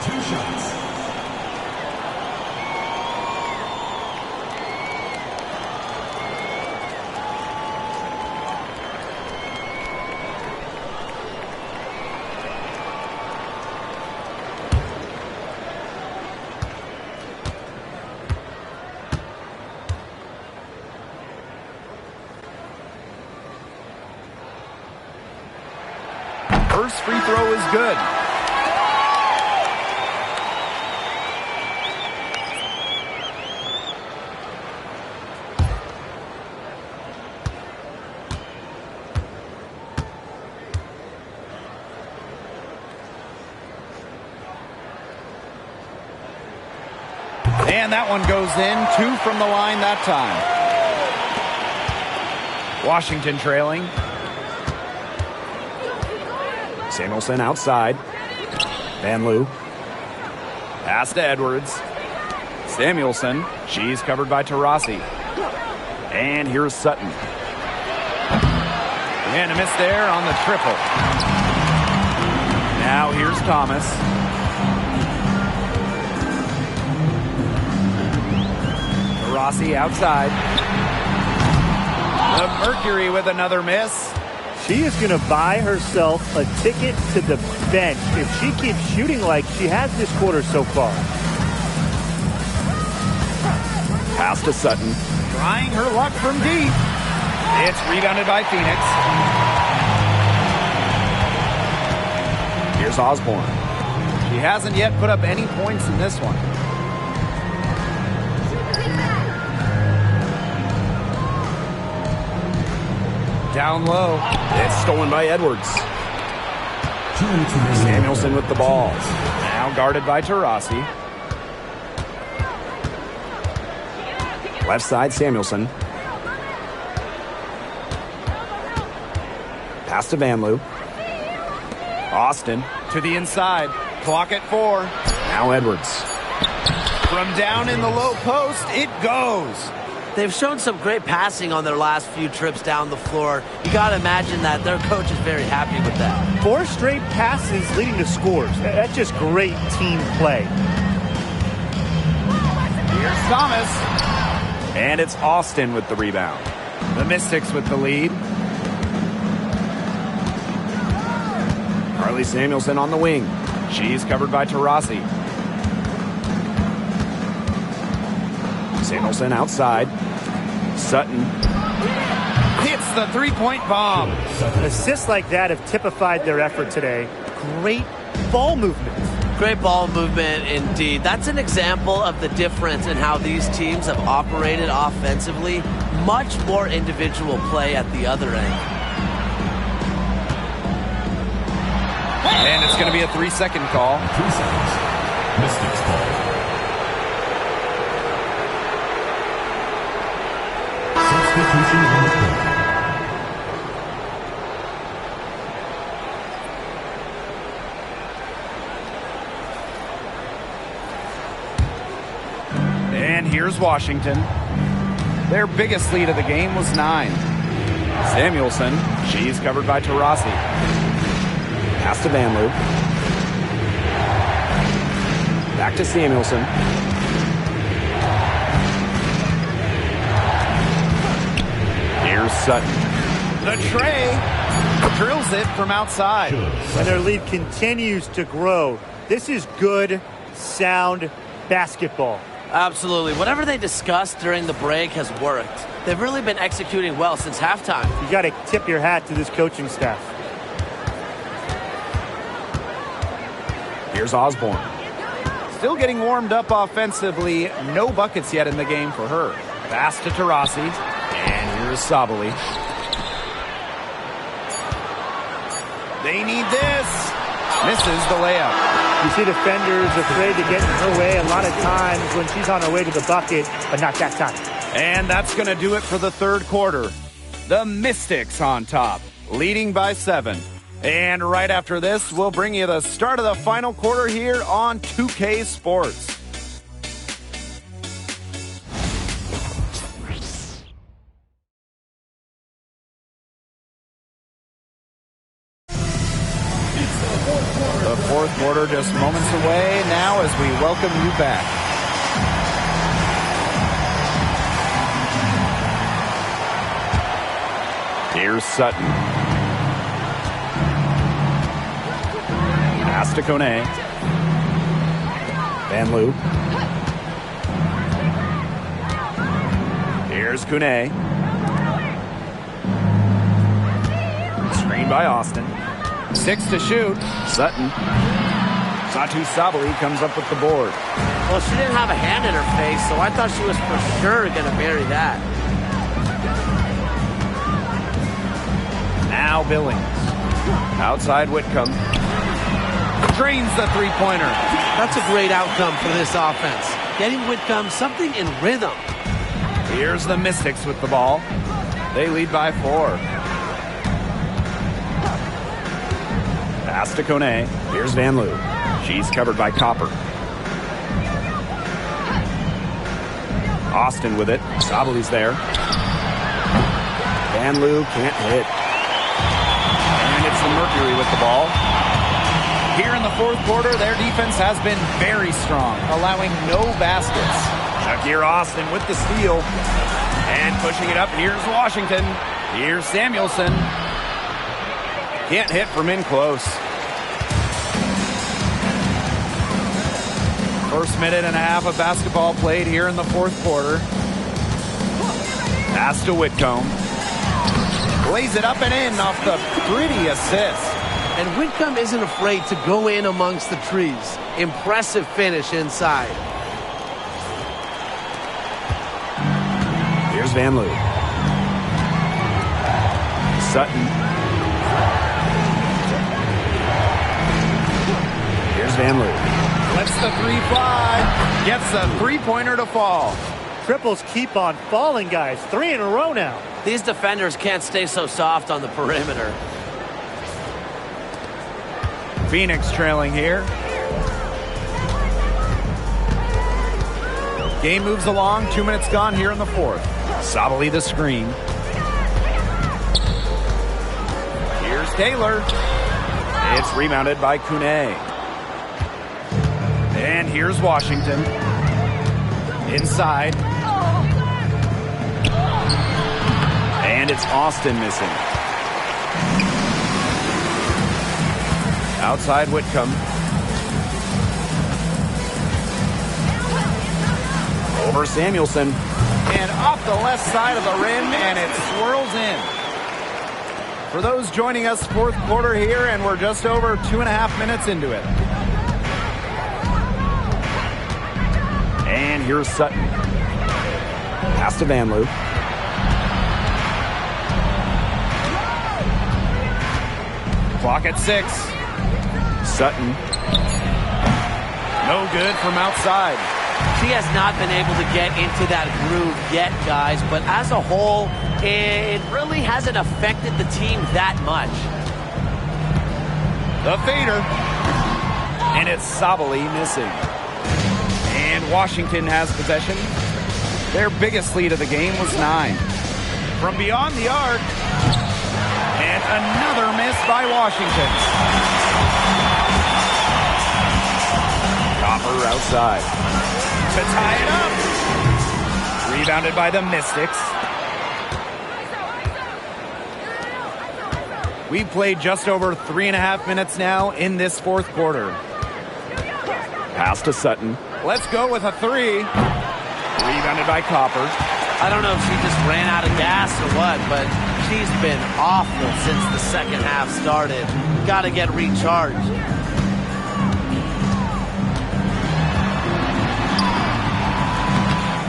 Speaker 2: First free throw is good. And that one goes in. 2 from the line that time. Washington trailing.
Speaker 1: Samuelson outside. Van Loo.
Speaker 2: Pass to Edwards. Samuelson. She's covered by Taurasi.
Speaker 1: And here's Sutton.
Speaker 2: And a miss there on the triple. Now here's Thomas. Taurasi outside. The Mercury with another miss.
Speaker 4: She is going to buy herself a ticket to the bench if she keeps shooting like she has this quarter so far.
Speaker 1: Pass to Sutton.
Speaker 2: Trying her luck from deep. It's rebounded by Phoenix.
Speaker 1: Here's Osborne.
Speaker 2: She hasn't yet put up any points in this one. Down low.
Speaker 1: It's stolen by Edwards. Samuelson with the ball.
Speaker 2: Now guarded by Taurasi.
Speaker 1: Left side, Samuelson. Pass to Van Loo.
Speaker 2: Austin to the inside. Clock at 4.
Speaker 1: Now Edwards.
Speaker 2: From down in the low post, it goes.
Speaker 5: They've shown some great passing on their last few trips down the floor. You got to imagine that their coach is very happy with that.
Speaker 4: 4 straight passes leading to scores. That's just great team play.
Speaker 2: Here's Thomas. And it's Austin with the rebound. The Mystics with the lead.
Speaker 1: Carly Samuelson on the wing.
Speaker 2: She's covered by Taurasi.
Speaker 1: Samuelson outside. Sutton.
Speaker 2: Hits the three-point bomb.
Speaker 4: Assists like that have typified their effort today. Great ball movement.
Speaker 5: Great ball movement indeed. That's an example of the difference in how these teams have operated offensively. Much more individual play at the other end.
Speaker 2: And it's going to be a 3-second call.
Speaker 8: 3 seconds. Mystics ball. Substitution on the court.
Speaker 2: And here's Washington. Their biggest lead of the game was 9. Samuelson, she's covered by Taurasi.
Speaker 1: Pass to Van Loo. Back to Samuelson. Here's Sutton.
Speaker 2: The tray drills it from outside.
Speaker 4: And their lead continues to grow. This is good, sound basketball.
Speaker 5: Absolutely. Whatever they discussed during the break has worked. They've really been executing well since halftime.
Speaker 4: You got to tip your hat to this coaching staff.
Speaker 1: Here's Osborne.
Speaker 2: Still getting warmed up offensively. No buckets yet in the game for her. Pass to Taurasi. And here's Sabali. They need this. Misses the layup.
Speaker 4: You see defenders afraid to get in her way a lot of times when she's on her way to the bucket, but not that time.
Speaker 2: And that's going to do it for the third quarter. The Mystics on top, leading by 7. And right after this, we'll bring you the start of the final quarter here on 2K Sports. The fourth quarter just moments away now as we welcome you back.
Speaker 1: Here's Sutton. Pass to Kone. Van Loo. Here's Kone. Screen by Austin.
Speaker 2: 6 to shoot.
Speaker 1: Sutton. Satu Sabali comes up with the board.
Speaker 5: Well, she didn't have a hand in her face, so I thought she was for sure going to bury that.
Speaker 2: Now Billings. Outside Whitcomb. Drains the three-pointer.
Speaker 5: That's a great outcome for this offense. getting Whitcomb something in rhythm.
Speaker 2: Here's the Mystics with the ball. They lead by 4.
Speaker 1: Pass to Kone. Here's Van Loo. She's covered by Copper. Austin with it. Sabali's there. Van Loo can't hit.
Speaker 2: And it's the Mercury with the ball. Here in the fourth quarter, their defense has been very strong, allowing no baskets. Shakir Austin with the steal. And pushing it up. Here's Washington. Here's Samuelson. Can't hit from in close. First minute and a half of basketball played here in the fourth quarter. Pass to Whitcomb. Lays it up and in off the pretty assist.
Speaker 5: And Whitcomb isn't afraid to go in amongst the trees. Impressive finish inside.
Speaker 1: Here's Van Loo. Sutton. Here's Van Loo.
Speaker 2: Lets the 3 fly. Gets the three-pointer to fall.
Speaker 4: Triples keep on falling, guys. 3 in a row now.
Speaker 5: These defenders can't stay so soft on the perimeter.
Speaker 2: Phoenix trailing here. Game moves along. 2 minutes gone here in the fourth. Sabali the screen. Here's Taylor.
Speaker 1: It's rebounded by Kune.
Speaker 2: And here's Washington. Inside.
Speaker 1: And it's Austin missing.
Speaker 2: Outside Whitcomb.
Speaker 1: Over Samuelson.
Speaker 2: And off the left side of the rim, and it swirls in. For those joining us, fourth quarter here, and we're just over 2.5 minutes into it.
Speaker 1: And here's Sutton. Pass to Van Loo.
Speaker 2: Clock at 6.
Speaker 1: Sutton.
Speaker 2: No good from outside.
Speaker 5: She has not been able to get into that groove yet, guys, but as a whole, it really hasn't affected the team that much.
Speaker 2: The fader. And it's Sabali missing. And Washington has possession. Their biggest lead of the game was 9. From beyond the arc. And another miss by Washington.
Speaker 1: Copper outside.
Speaker 2: To tie it up. Rebounded by the Mystics. We've played just over 3.5 minutes now in this fourth quarter.
Speaker 1: Pass to Sutton.
Speaker 2: Let's go with a 3. Rebounded by Copper.
Speaker 5: I don't know if she just ran out of gas or what, but she's been awful since the second half started. Got to get recharged.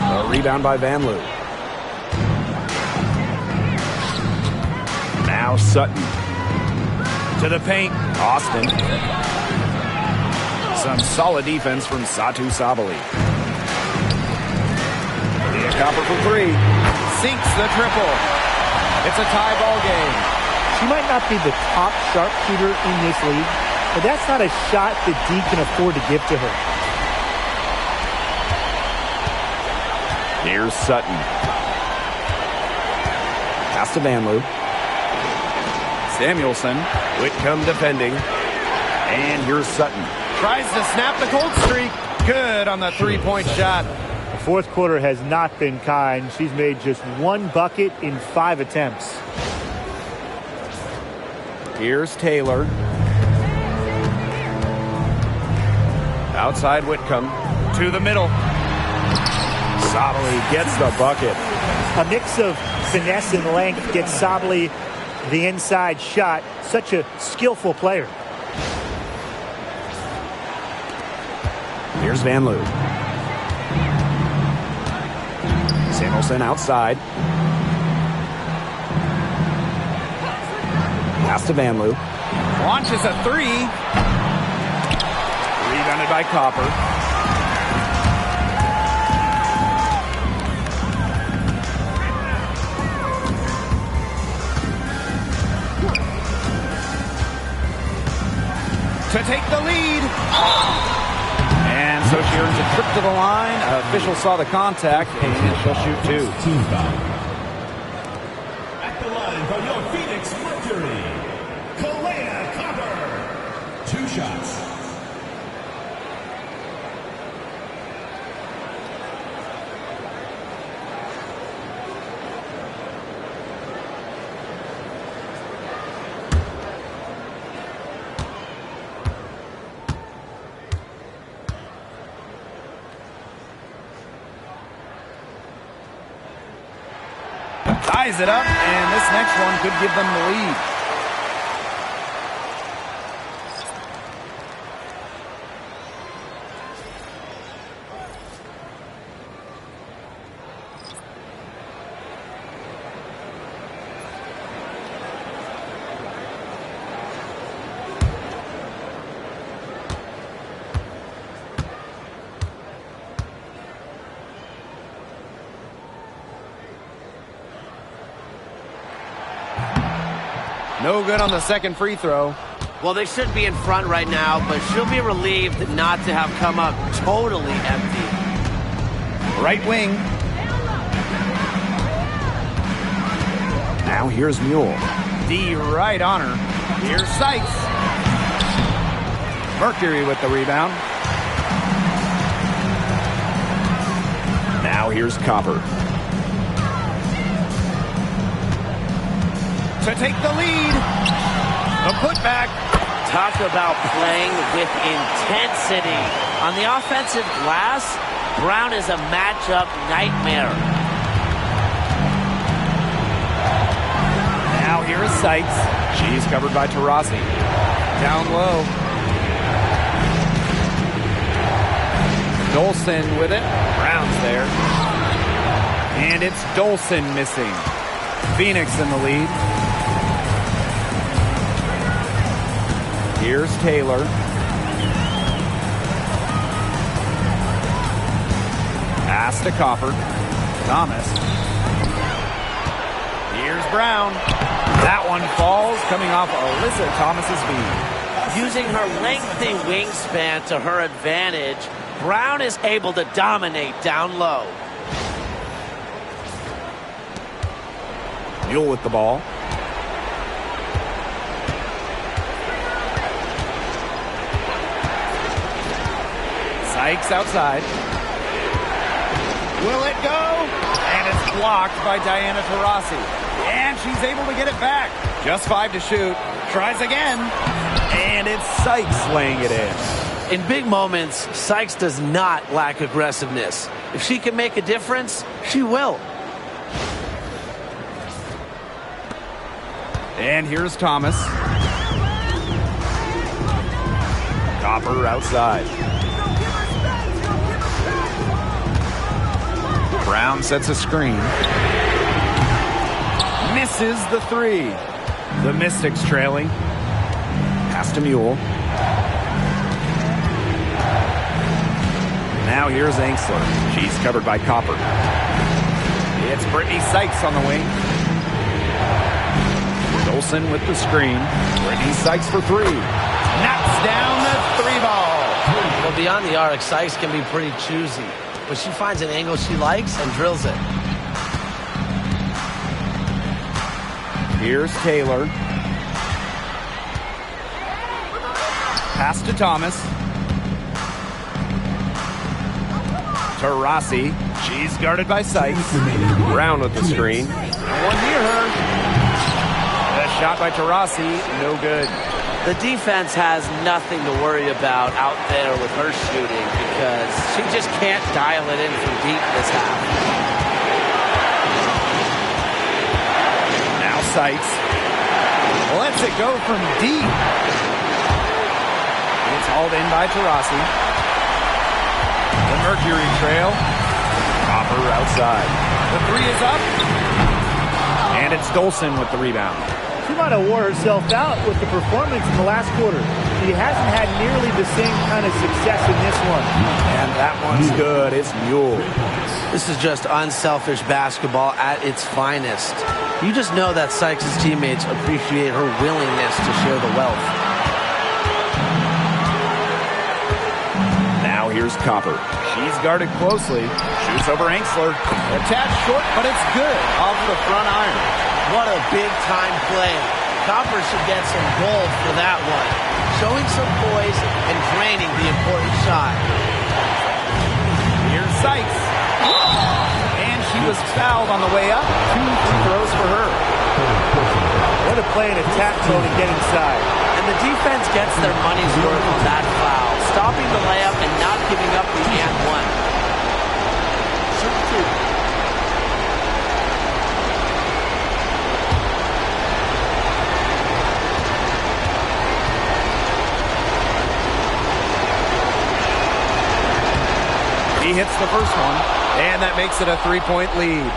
Speaker 1: A rebound by Van Loo. Now Sutton.
Speaker 2: To the paint.
Speaker 1: Austin. Some solid defense from Satu Sabali. Leah Copper for 3.
Speaker 2: Sinks the triple. It's a tie ball game.
Speaker 4: She might not be the top sharpshooter in this league, but that's not a shot that D can afford to give to her.
Speaker 1: Here's Sutton. Pass to Van Loo.
Speaker 2: Samuelson.
Speaker 1: Whitcomb defending. And here's Sutton.
Speaker 2: Tries to snap the cold streak. Good on the three-point shot.
Speaker 4: The fourth quarter has not been kind. She's made just 1 bucket in 5 attempts.
Speaker 2: Here's Taylor. Outside Whitcomb. To the middle.
Speaker 1: Sabali gets the bucket.
Speaker 4: A mix of finesse and length gets Sabali the inside shot. Such a skillful player.
Speaker 1: Here's Van Loo. Samuelson outside. Pass to Van Loo.
Speaker 2: Launches a 3. Rebounded by Copper. to take the lead. And so she earns a trip to the line. Officials saw the contact, and she'll shoot two.
Speaker 8: Team foul. At the line for your Phoenix Mercury, Kalea Copper. 2 shots.
Speaker 2: Ties it up, and this next one could give them the lead. No good on the second free throw.
Speaker 5: Well, they should be in front right now, but she'll be relieved not to have come up totally empty.
Speaker 2: Right wing.
Speaker 1: Now here's Mule.
Speaker 2: D right on her. Here's Sykes. Mercury with the rebound.
Speaker 1: Now here's Copper.
Speaker 2: To take the lead. The putback.
Speaker 5: Talk about playing with intensity. On the offensive glass, Brown is a matchup nightmare.
Speaker 2: Now here is Sykes. She's covered by Taurasi. Down low. Dolson with it. Brown's there. And it's Dolson missing. Phoenix in the lead.
Speaker 1: Here's Taylor.
Speaker 2: Pass to Copper. Thomas. Here's Brown. That one falls, coming off Alyssa Thomas's beam.
Speaker 5: Using her lengthy wingspan to her advantage, Brown is able to dominate down low.
Speaker 1: Mule with the ball.
Speaker 2: Sykes outside. Will it go? And it's blocked by Diana Taurasi. And she's able to get it back. Just 5 to shoot. Tries again. And it's Sykes laying it in.
Speaker 5: In big moments, Sykes does not lack aggressiveness. If she can make a difference, she will.
Speaker 2: And here's Thomas.
Speaker 1: Copper outside.
Speaker 2: Brown sets a screen. Misses the 3. The Mystics trailing.
Speaker 1: Pass to Mule. Now here's Angsler. She's covered by Copper.
Speaker 2: It's Brittany Sykes on the wing. Dolson with the screen. Brittany Sykes for 3. Knocks down the 3 ball.
Speaker 5: Well, beyond the arc, Sykes can be pretty choosy, but she finds an angle she likes and drills it.
Speaker 1: Here's Taylor.
Speaker 2: Pass to Thomas. Taurasi. She's guarded by Sykes.
Speaker 1: Brown with the screen.
Speaker 2: No one near her. The shot by Taurasi, no good.
Speaker 5: The defense has nothing to worry about out there with her shooting because she just can't dial it in from deep this half.
Speaker 2: Now Sykes lets it go from deep. It's hauled in by Taurasi. The Mercury trail. Copper outside. The 3 is up. And it's Dolson with the rebound.
Speaker 4: She might have wore herself out with the performance in the last quarter. She hasn't had nearly the same kind of success in this one.
Speaker 1: And that one's good. It's Mule.
Speaker 5: This is just unselfish basketball at its finest. You just know that Sykes' teammates appreciate her willingness to share the wealth.
Speaker 3: here's Copper.
Speaker 2: She's guarded closely. Shoots over Angsler. A tad short, but it's good. Off the front iron.
Speaker 5: What a big-time play. Copper should get some gold for that one. Showing some poise and draining the important shot.
Speaker 2: Here's Sykes. And she was fouled on the way up. 2 free throws for her.
Speaker 4: What a play in attack mode to get inside.
Speaker 5: And the defense gets their money's worth on that foul. Stopping the layup and not giving up the and one. Shoot 2.
Speaker 2: He hits the first one, and that makes it a 3-point lead.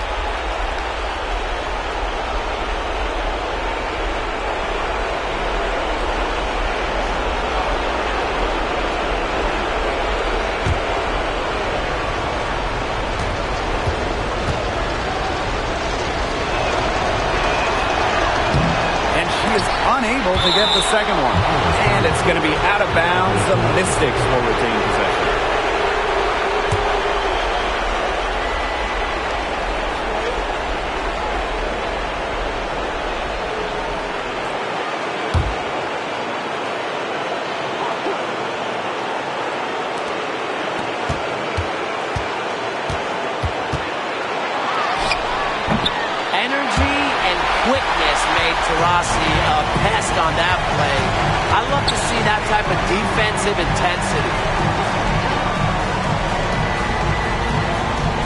Speaker 2: And she is unable to get the second one. And it's going to be out of bounds. The Mystics will retain possession.
Speaker 5: Rossi a pest on that play. I love to see that type of defensive intensity.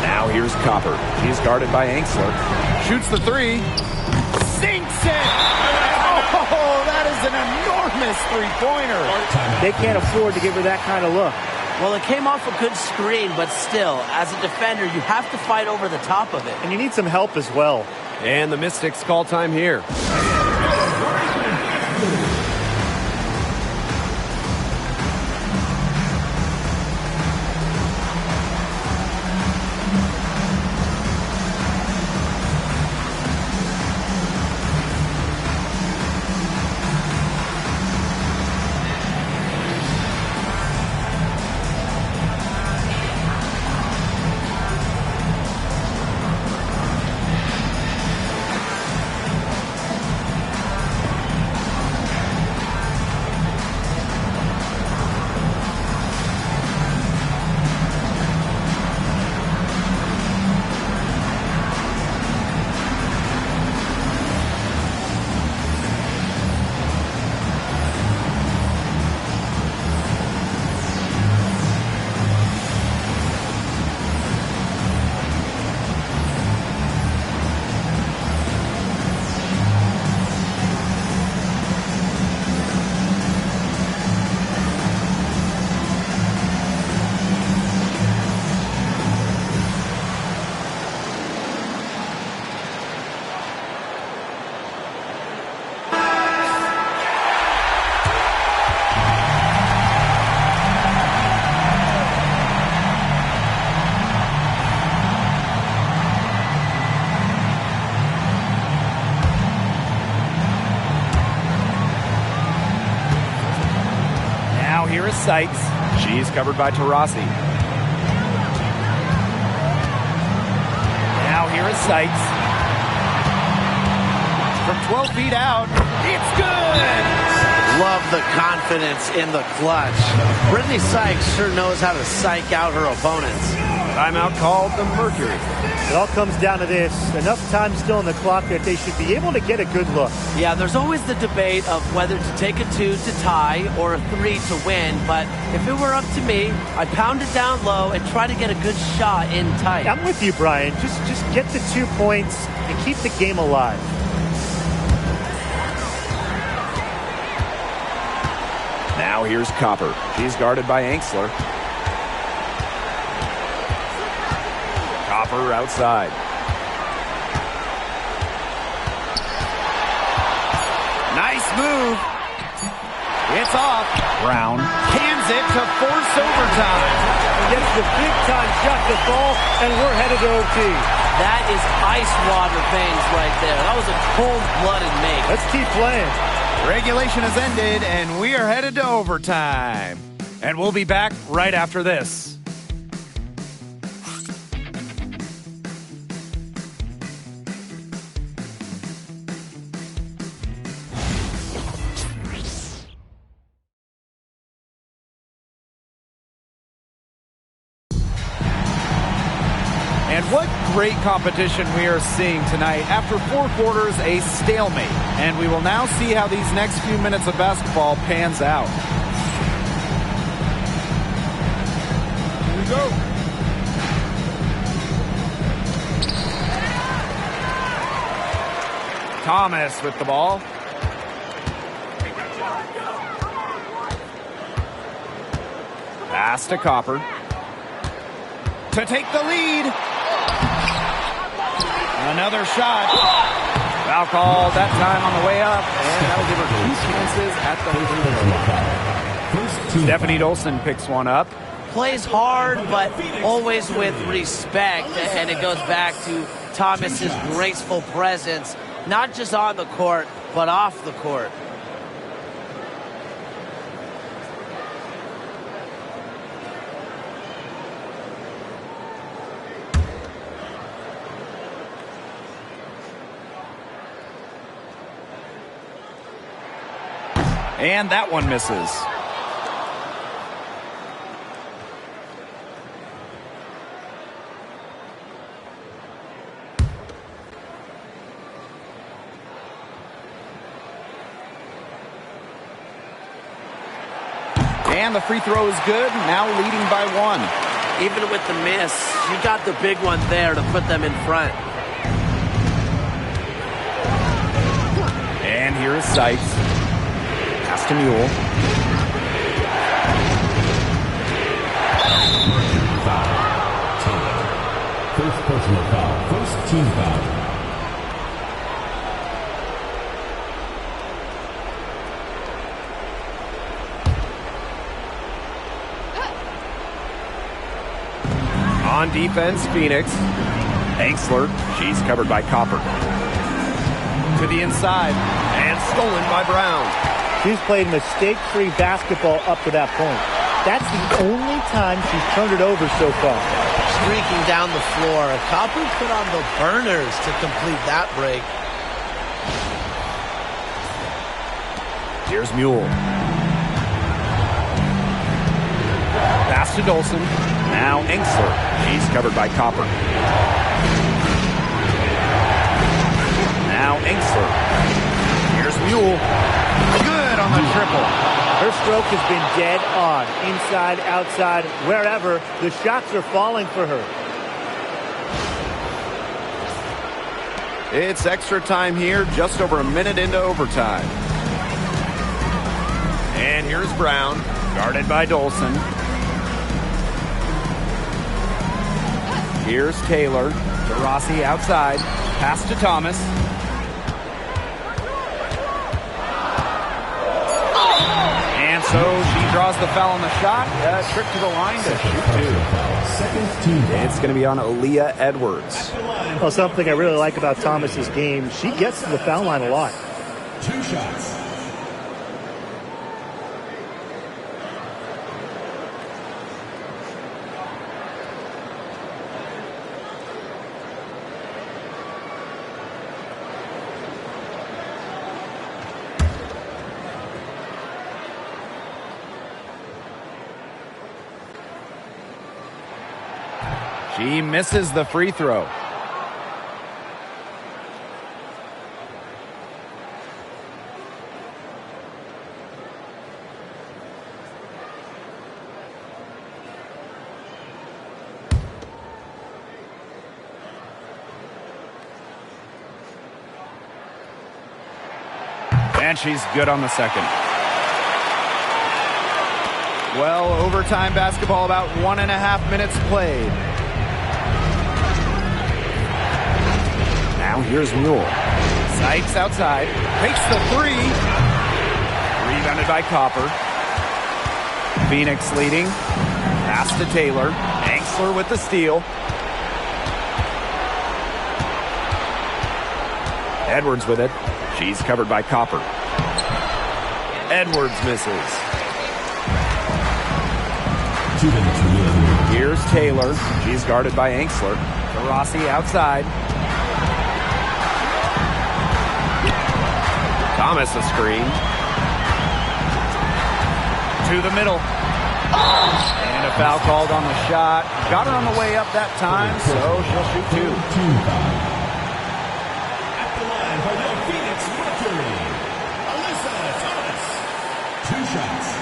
Speaker 3: Now here's Copper. She's guarded by Angsler.
Speaker 2: Shoots the 3. Sinks it! Oh, that is an enormous three-pointer.
Speaker 4: They can't afford to give her that kind of look.
Speaker 5: Well, it came off a good screen, but still, as a defender, you have to fight over the top of it.
Speaker 4: And you need some help as well.
Speaker 3: And the Mystics call time here.
Speaker 2: Here is Sykes.
Speaker 3: She's covered by Taurasi.
Speaker 2: Now here is Sykes. From 12 feet out, it's good!
Speaker 5: Love the confidence in the clutch. Brittany Sykes sure knows how to psych out her opponents.
Speaker 3: Timeout called the Mercury.
Speaker 4: It all comes down to this. Enough time still in the clock that they should be able to get a good look.
Speaker 5: Yeah, there's always the debate of whether to take a 2 to tie or a 3 to win. But if it were up to me, I'd pound it down low and try to get a good shot in tight.
Speaker 4: I'm with you, Brian. Just get the 2 points and keep the game alive.
Speaker 3: Now here's Copper. She's guarded by Angsler. Copper outside.
Speaker 2: Nice move. It's off. Brown cans it to force overtime.
Speaker 4: Gets the big-time shot to fall, and we're headed to OT.
Speaker 5: That is ice water veins right there. That was a cold-blooded make.
Speaker 4: Let's keep playing.
Speaker 2: Regulation has ended, and we are headed to overtime. And we'll be back right after this. And what great competition we are seeing tonight. After 4 quarters, a stalemate. And we will now see how these next few minutes of basketball pans out. Here we go. Thomas with the ball. Pass to Copper. To take the lead. Another shot. Foul call that time on the way up. And that'll give her 2 chances at the free throw line. Stephanie Dolson picks one up.
Speaker 5: Plays hard, but always with respect. And it goes back to Thomas's graceful presence, not just on the court, but off the court.
Speaker 2: And that one misses. And the free throw is good, now leading by 1.
Speaker 5: Even with the miss, you got the big one there to put them in front.
Speaker 2: And here is Sykes. Pass to Mule.
Speaker 8: First personal foul. First team foul.
Speaker 3: On defense, Phoenix. Angsler, she's covered by Copper.
Speaker 2: To the inside.
Speaker 3: And stolen by Brown.
Speaker 4: She's played mistake-free basketball up to that point. That's the only time she's turned it over so far.
Speaker 5: Streaking down the floor. Copper put on the burners to complete that break.
Speaker 3: Here's Mule.
Speaker 2: Pass to Dolson.
Speaker 3: Now Angsler. She's covered by Copper. Now Angsler. Here's Mule.
Speaker 2: Good on the triple.
Speaker 4: Her stroke has been dead on. Inside, outside, wherever. The shots are falling for her.
Speaker 3: It's extra time here, just over a minute into overtime. And here's Brown, guarded by Dolson. Here's Taylor.
Speaker 2: To Rossi outside. Pass to Thomas. And so she draws the foul on the shot. Trip to the line to shoot 2.
Speaker 3: It's going to be on Aaliyah Edwards.
Speaker 4: Well, something I really like about Thomas's game, she gets to the foul line a lot.
Speaker 8: 2 shots.
Speaker 2: She misses the free throw. And she's good on the second. Well, overtime basketball, about 1.5 minutes played.
Speaker 3: Now here's Mule.
Speaker 2: Sykes outside. Takes the 3. Rebounded by Copper. Phoenix leading. Pass to Taylor. Angsler with the steal.
Speaker 3: Edwards with it. She's covered by Copper. Edwards misses.
Speaker 2: Here's Taylor. She's guarded by Anxler. Rossi outside.
Speaker 3: Thomas a screen.
Speaker 2: To the middle. And a foul called on the shot. Got her on the way up that time, so she'll shoot two.
Speaker 8: At the line for the Phoenix Mercury, Alyssa Thomas. 2 shots.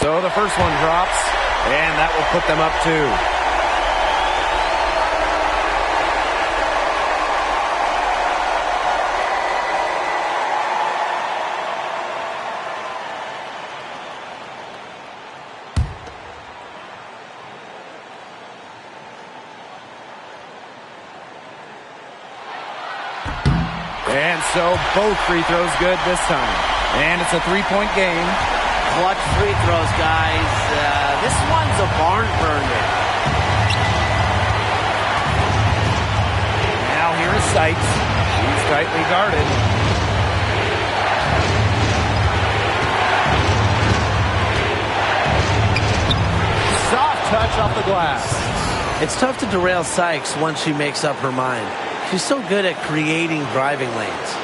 Speaker 2: So the first one drops, and that will put them up 2. And so both free throws good this time. And it's a 3-point game.
Speaker 5: Clutch free throws, guys. This one's a barn burner.
Speaker 2: Now here is Sykes. She's tightly guarded. Soft touch off the glass.
Speaker 5: It's tough to derail Sykes once she makes up her mind. She's so good at creating driving lanes.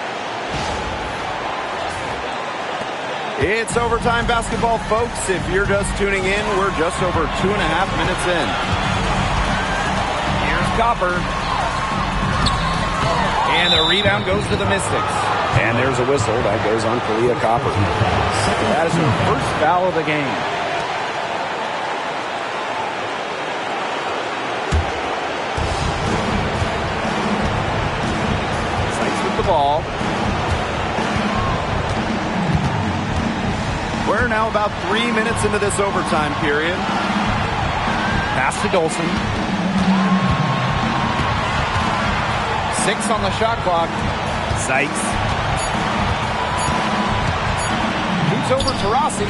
Speaker 2: It's overtime basketball, folks. If you're just tuning in, we're just over 2.5 minutes in. Here's Copper. And the rebound goes to the Mystics.
Speaker 1: And there's a whistle. That goes on Kalia Copper.
Speaker 2: That is her first foul of the game. Sykes with the ball. We're now about 3 minutes into this overtime period. Pass to Dolson. 6 on the shot clock. Sykes. Moves over to Rossi.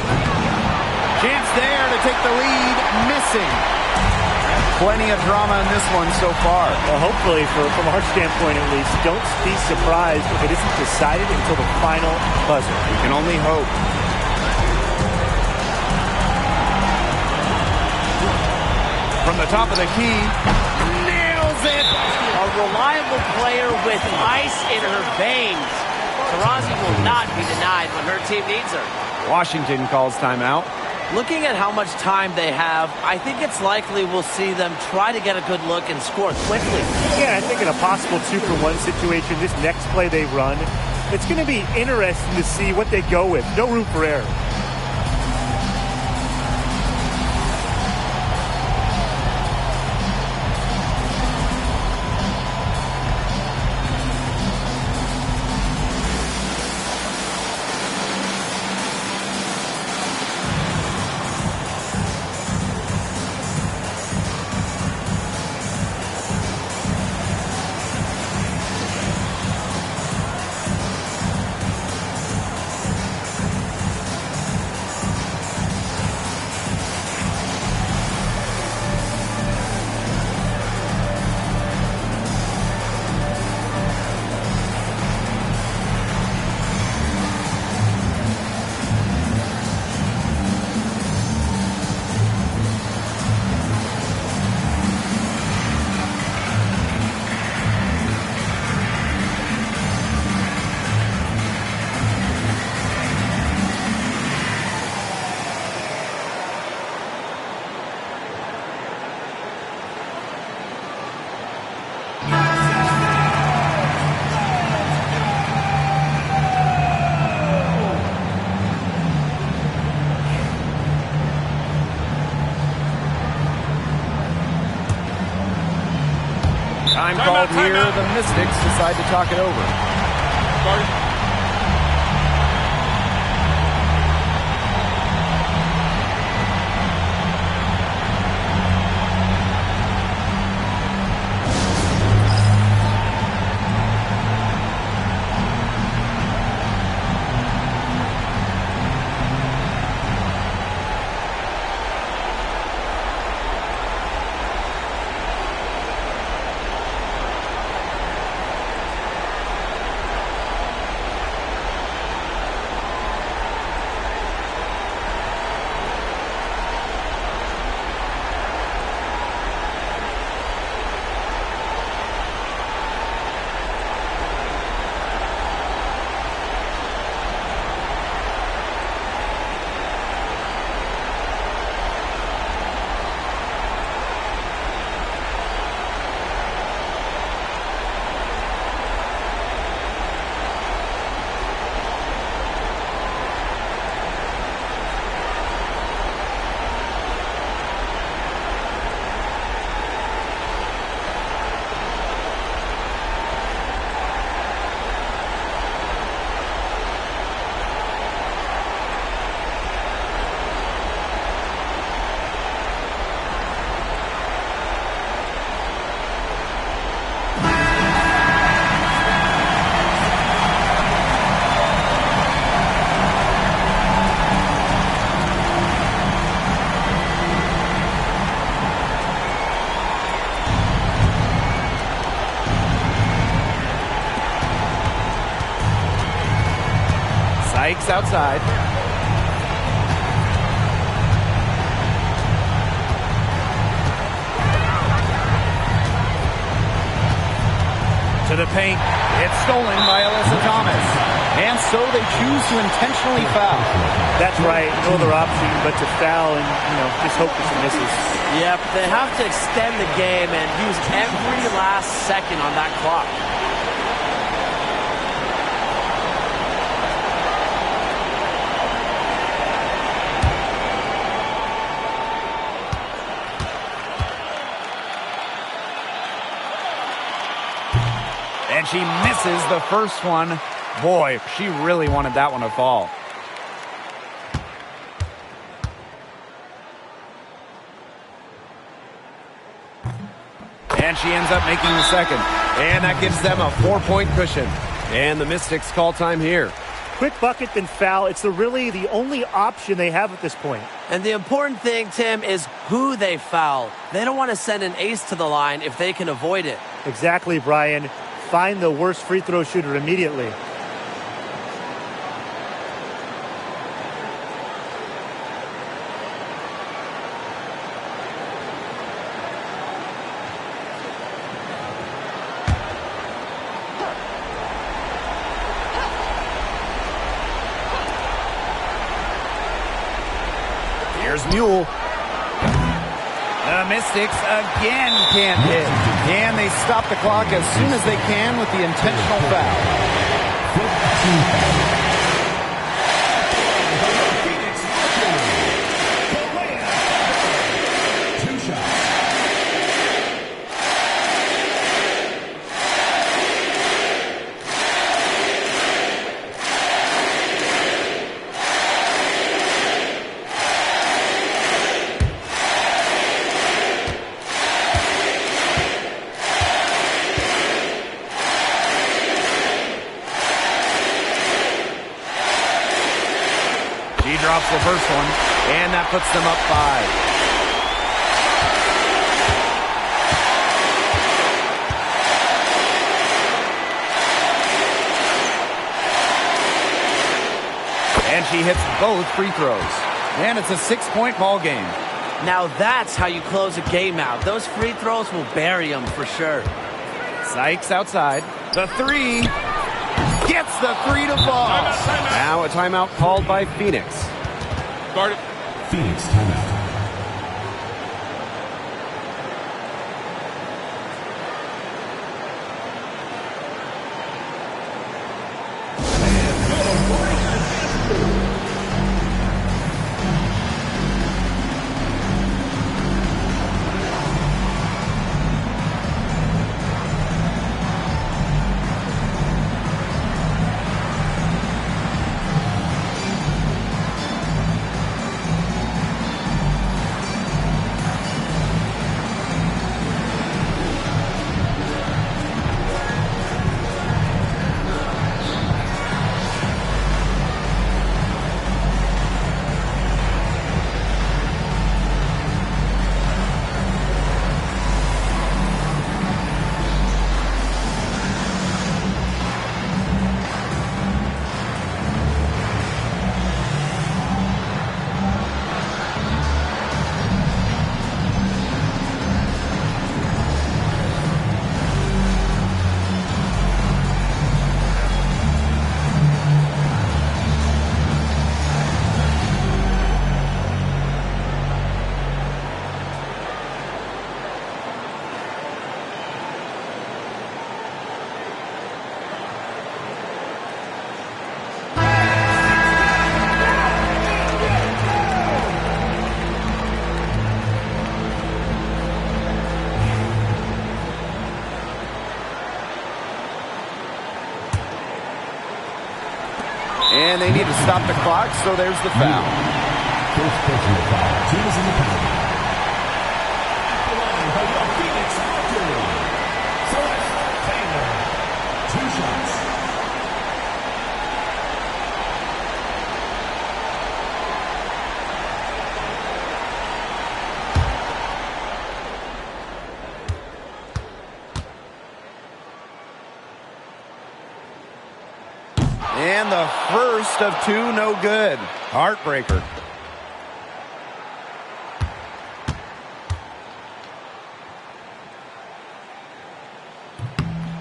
Speaker 2: Chance there to take the lead. Missing. Plenty of drama in this one so far.
Speaker 4: Well, hopefully, from our standpoint at least, don't be surprised if it isn't decided until the final buzzer.
Speaker 2: We can only hope. From the top of the key, nails it.
Speaker 5: A reliable player with ice in her veins. Taurasi will not be denied when her team needs her.
Speaker 2: Washington calls timeout.
Speaker 5: Looking at how much time they have, I think it's likely we'll see them try to get a good look and score quickly.
Speaker 4: Yeah, I think in a possible 2-for-1 situation, this next play they run, it's going to be interesting to see what they go with. No room for error.
Speaker 2: Time called here. The Mystics decide to talk it over. Sykes outside. To the paint. It's stolen by Alyssa Thomas. And so they choose to intentionally foul.
Speaker 4: That's right. No other option but to foul and, just hope that she misses.
Speaker 5: Yep, they have to extend the game and use every last second on that clock.
Speaker 2: And she misses the first one. Boy, she really wanted that one to fall. And she ends up making the second. And that gives them a 4-point cushion.
Speaker 3: And the Mystics call time here.
Speaker 4: Quick bucket, then foul. It's really the only option they have at this point.
Speaker 5: And the important thing, Tim, is who they foul. They don't want to send an ace to the line if they can avoid it.
Speaker 4: Exactly, Brian. Find the worst free throw shooter immediately.
Speaker 3: Here's Mule.
Speaker 2: The Mystics again can't hit. And they stop the clock as soon as they can with the intentional foul. She drops the first one, and that puts them up 5. And she hits both free throws. And it's a 6-point ball game.
Speaker 5: Now that's how you close a game out. Those free throws will bury them for sure.
Speaker 2: Sykes outside. The 3. Gets the 3 to fall.
Speaker 3: Now a timeout called by Phoenix.
Speaker 7: Guard it.
Speaker 8: Phoenix timeout.
Speaker 2: And they need to stop the clock, so there's the foul.
Speaker 8: First personal foul. Team is in the penalty. The line by the Phoenix Mercury. Celeste Taylor. 2 shots.
Speaker 2: And the first of two, no good. Heartbreaker.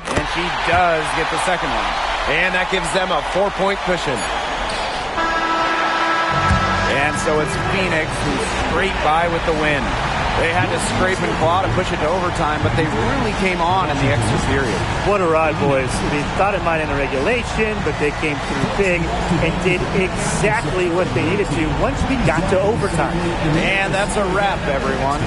Speaker 2: And she does get the second one.
Speaker 3: And that gives them a 4-point cushion.
Speaker 2: And so it's Phoenix who scraped by with the win. They had to scrape and claw to push it to overtime, but they really came on in the extra period.
Speaker 4: What a ride, boys. They thought it might end in regulation, but they came through big and did exactly what they needed to once we got to overtime.
Speaker 2: And that's a wrap, everyone.